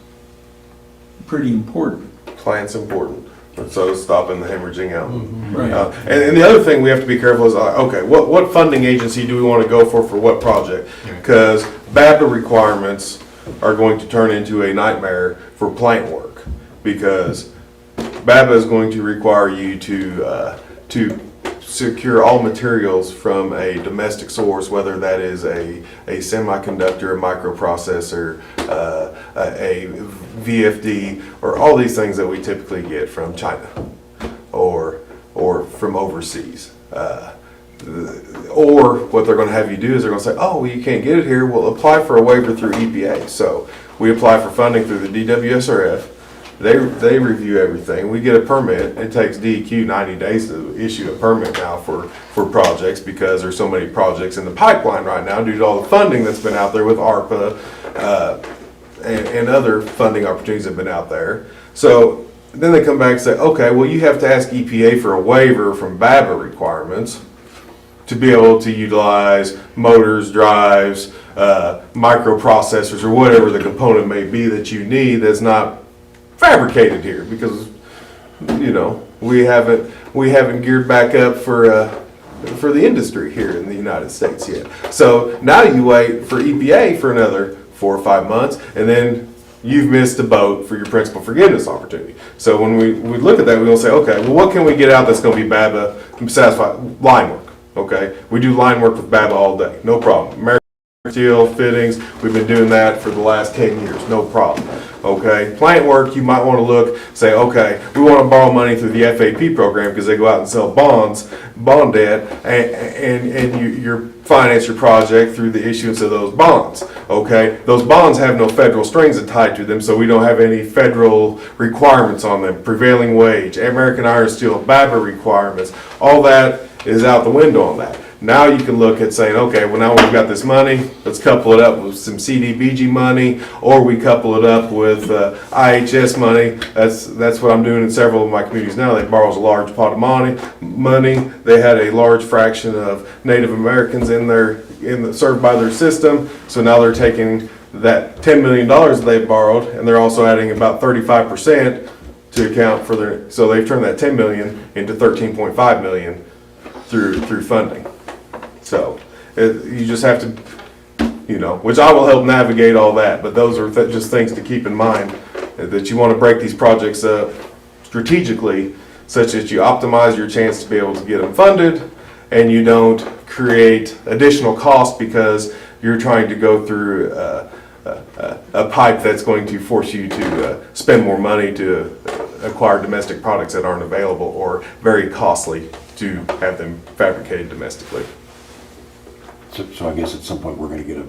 pretty important. Plant's important, so stopping the hemorrhaging out. Right. And the other thing we have to be careful is, okay, what funding agency do we want to go for what project? Because BABA requirements are going to turn into a nightmare for plant work, because BABA is going to require you to secure all materials from a domestic source, whether that is a semiconductor, a microprocessor, a VFD, or all these things that we typically get from China or from overseas. Or what they're going to have you do is they're going to say, oh, well, you can't get it here. Well, apply for a waiver through EPA. So we apply for funding through the DWSRF. They review everything. We get a permit. It takes DEQ 90 days to issue a permit now for projects, because there's so many projects in the pipeline right now due to all the funding that's been out there with ARPA and other funding opportunities that have been out there. So then they come back and say, okay, well, you have to ask EPA for a waiver from BABA requirements to be able to utilize motors, drives, microprocessors, or whatever the component may be that you need that's not fabricated here, because you know we haven't geared back up for the industry here in the United States yet. So now you wait for EPA for another 4 or 5 months, and then you've missed the boat for your principal forgiveness opportunity. So when we look at that, we'll say, okay, well, what can we get out that's going to be BABA satisfied? Line work. Okay, we do line work with BABA all day, no problem. American steel fittings, we've been doing that for the last 10 years, no problem. Okay, plant work, you might want to look, say, okay, we want to borrow money through the FAP program because they go out and sell bonds, bond debt, and you finance your project through the issuance of those bonds. Okay, those bonds have no federal strings tied to them, so we don't have any federal requirements on them. Prevailing wage, American Iron Steel, BABA requirements, all that is out the window on that. Now you can look at saying, okay, well, now we've got this money, let's couple it up with some CDBG money, or we couple it up with IHS money. That's what I'm doing in several of my communities now. They borrow a large pot of money. They had a large fraction of Native Americans served by their system, so now they're taking that $10 million they borrowed, and they're also adding about 35% to account for their, so they've turned that 10 million into 13.5 million through funding. So you just have to, you know, which I will help navigate all that, but those are just things to keep in mind, that you want to break these projects up strategically such that you optimize your chance to be able to get them funded, and you don't create additional cost because you're trying to go through a pipe that's going to force you to spend more money to acquire domestic products that aren't available or very costly to have them fabricated domestically. So I guess at some point, we're gonna get a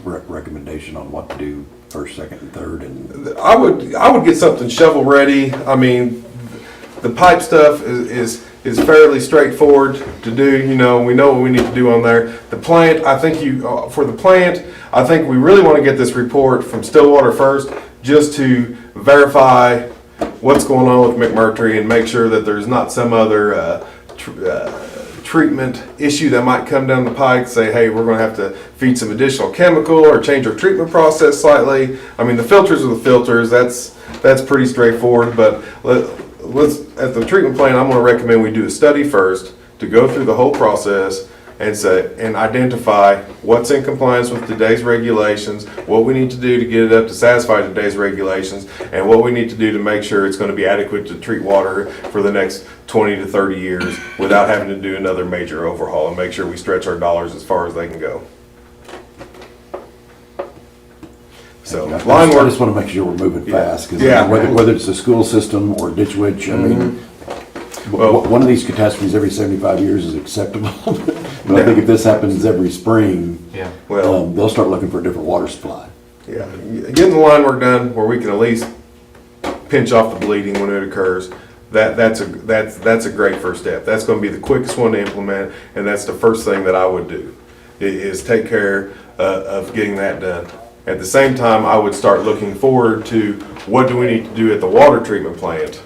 recommendation on what to do first, second, and third, and I would get something shovel ready. I mean, the pipe stuff is fairly straightforward to do. You know, we know what we need to do on there. The plant, I think for the plant, I think we really want to get this report from Stillwater first, just to verify what's going on with McMurtry and make sure that there's not some other treatment issue that might come down the pike. Say, hey, we're going to have to feed some additional chemical or change our treatment process slightly. I mean, the filters are the filters. That's pretty straightforward. But let's at the treatment plant, I'm going to recommend we do a study first to go through the whole process and identify what's in compliance with today's regulations, what we need to do to get it up to satisfy today's regulations, and what we need to do to make sure it's going to be adequate to treat water for the next 20 to 30 years without having to do another major overhaul, and make sure we stretch our dollars as far as they can go. So, line I work. just want to make sure we're moving fast, because Yeah. whether it's the school system or Ditch Witch, I mean, Well- one of these catastrophes every 75 years is acceptable. But I think if this happens every spring, Yeah. Well, they'll start looking for a different water supply. Yeah, getting the line work done where we can at least pinch off the bleeding when it occurs, that's a great first step. That's gonna be the quickest one to implement, and that's the first thing that I would do, is take care of getting that done. At the same time, I would start looking forward to what do we need to do at the water treatment plant,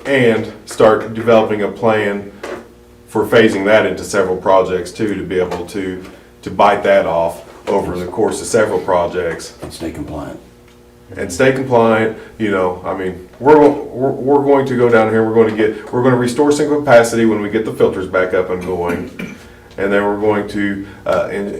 and start developing a plan for phasing that into several projects too, to be able to bite that off over the course of several projects. And stay compliant. And stay compliant, you know, I mean, we're going to go down here, we're going to restore some capacity when we get the filters back up and going. And then we're going to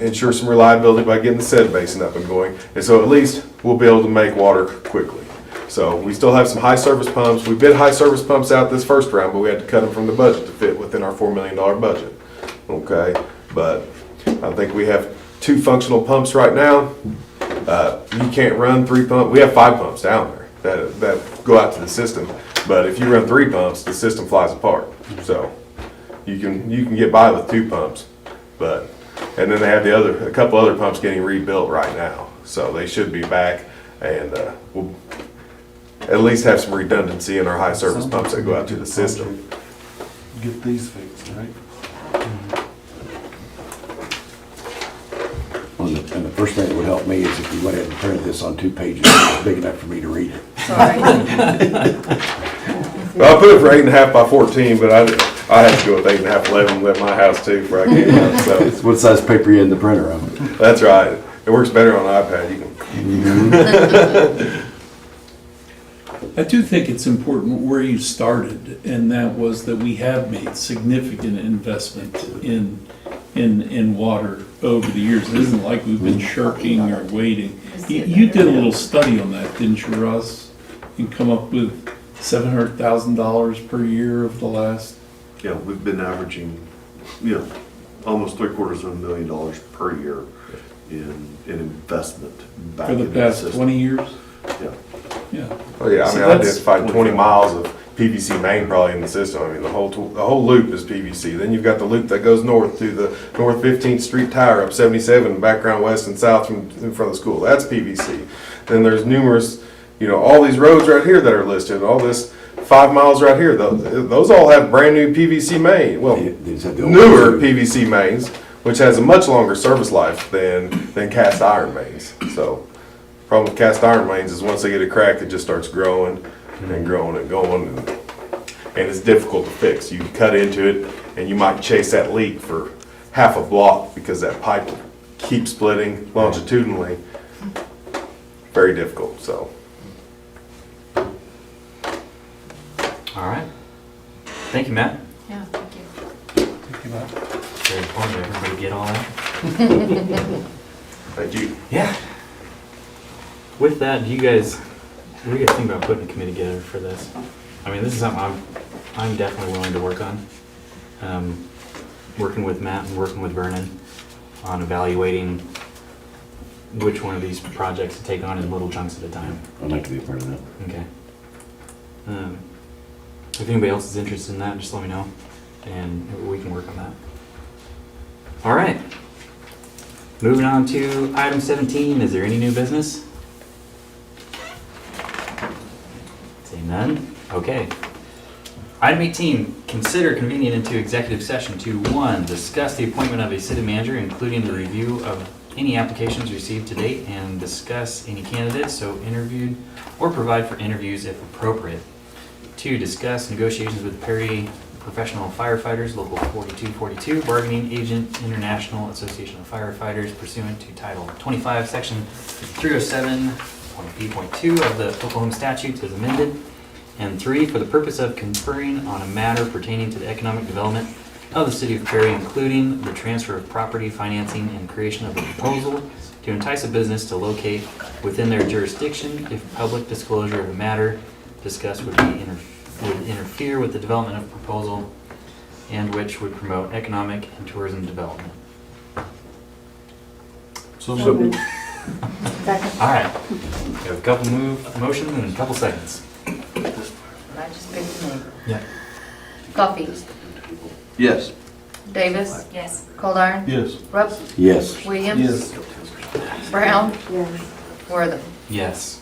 ensure some reliability by getting the set basin up and going. And so at least we'll be able to make water quickly. So we still have some high service pumps. We bid high service pumps out this first round, but we had to cut them from the budget to fit within our $4 million budget. Okay, but I think we have 2 functional pumps right now. You can't run 3 pumps. We have 5 pumps down there that go out to the system. But if you run 3 pumps, the system flies apart. So you can get by with 2 pumps, and then they have a couple other pumps getting rebuilt right now. So they should be back, and we'll at least have some redundancy in our high service pumps that go out to the system. Get these fixed, right? And the first thing that would help me is if you went ahead and printed this on 2 pages, big enough for me to read it. Sorry. Well, I put it for 8.5 by 14, but I had to go with 8.5, 11 at my house too before I came up, so. It's what size paper you in the printer of. That's right. It works better on an iPad. You can. I do think it's important where you started, and that was that we have made significant investment in water over the years. It isn't like we've been shirking or waiting. You did a little study on that, didn't you, Russ? And come up with $700,000 per year of the last. Yeah, we've been averaging, almost $750,000 per year in investment back For the into the past system. 20 years? Yeah. Yeah. Oh yeah, I So mean, I that's- identified 20 miles of PVC main probably in the system. I mean, the whole loop is PVC. Then you've got the loop that goes north to the North 15th Street Tower up 77, background west and south from in front of the school. That's PVC. Then there's numerous, all these roads right here that are listed, all this 5 miles right here. Those all have brand new PVC main. Well, They just have the old newer ones. PVC mains, which has a much longer service life than cast iron mains. So, problem with cast iron mains is once they get it cracked, it just starts growing and growing and going, and it's difficult to fix. You cut into it, and you might chase that leak for half a block because that pipe will keep splitting longitudinally. Very difficult. So, All right. Thank you, Matt. Yeah, thank you. Very informative. Everybody get all that? thank you. Yeah. With that, what do you guys think about putting a committee together for this? I mean, this is something I'm definitely willing to work on. Working with Matt and working with Vernon on evaluating which one of these projects to take on in little chunks at a time. I'd like to be a part of that. Okay. If anybody else is interested in that, just let me know, and we can work on that. All right. Moving on to item 17. Is there any new business? Seeing none? Okay. Item 18, consider convening into executive session to 1, discuss the appointment of a city manager, including the review of any applications received to date, and discuss any candidates so interviewed or provide for interviews if appropriate. 2, discuss negotiations with Perry Professional Firefighters, Local 4242, Bargaining Agent, International Association of Firefighters, pursuant to Title 25, Section 307.B.2 of the Oklahoma statutes as amended. And 3, for the purpose of conferring on a matter pertaining to the economic development of the city of Perry, including the transfer of property, financing, and creation of a proposal to entice a business to locate within their jurisdiction if public disclosure of a matter discussed would interfere with the development of a proposal and which would promote economic and tourism development. So Second. All right, we have a couple motions and a couple seconds. I just picked a name. Yeah. Coffee. Yes. Davis, Yes. Coldiron, Yes. Rupp, Yes. Williams, Brown, Yes. Wortham. Yes.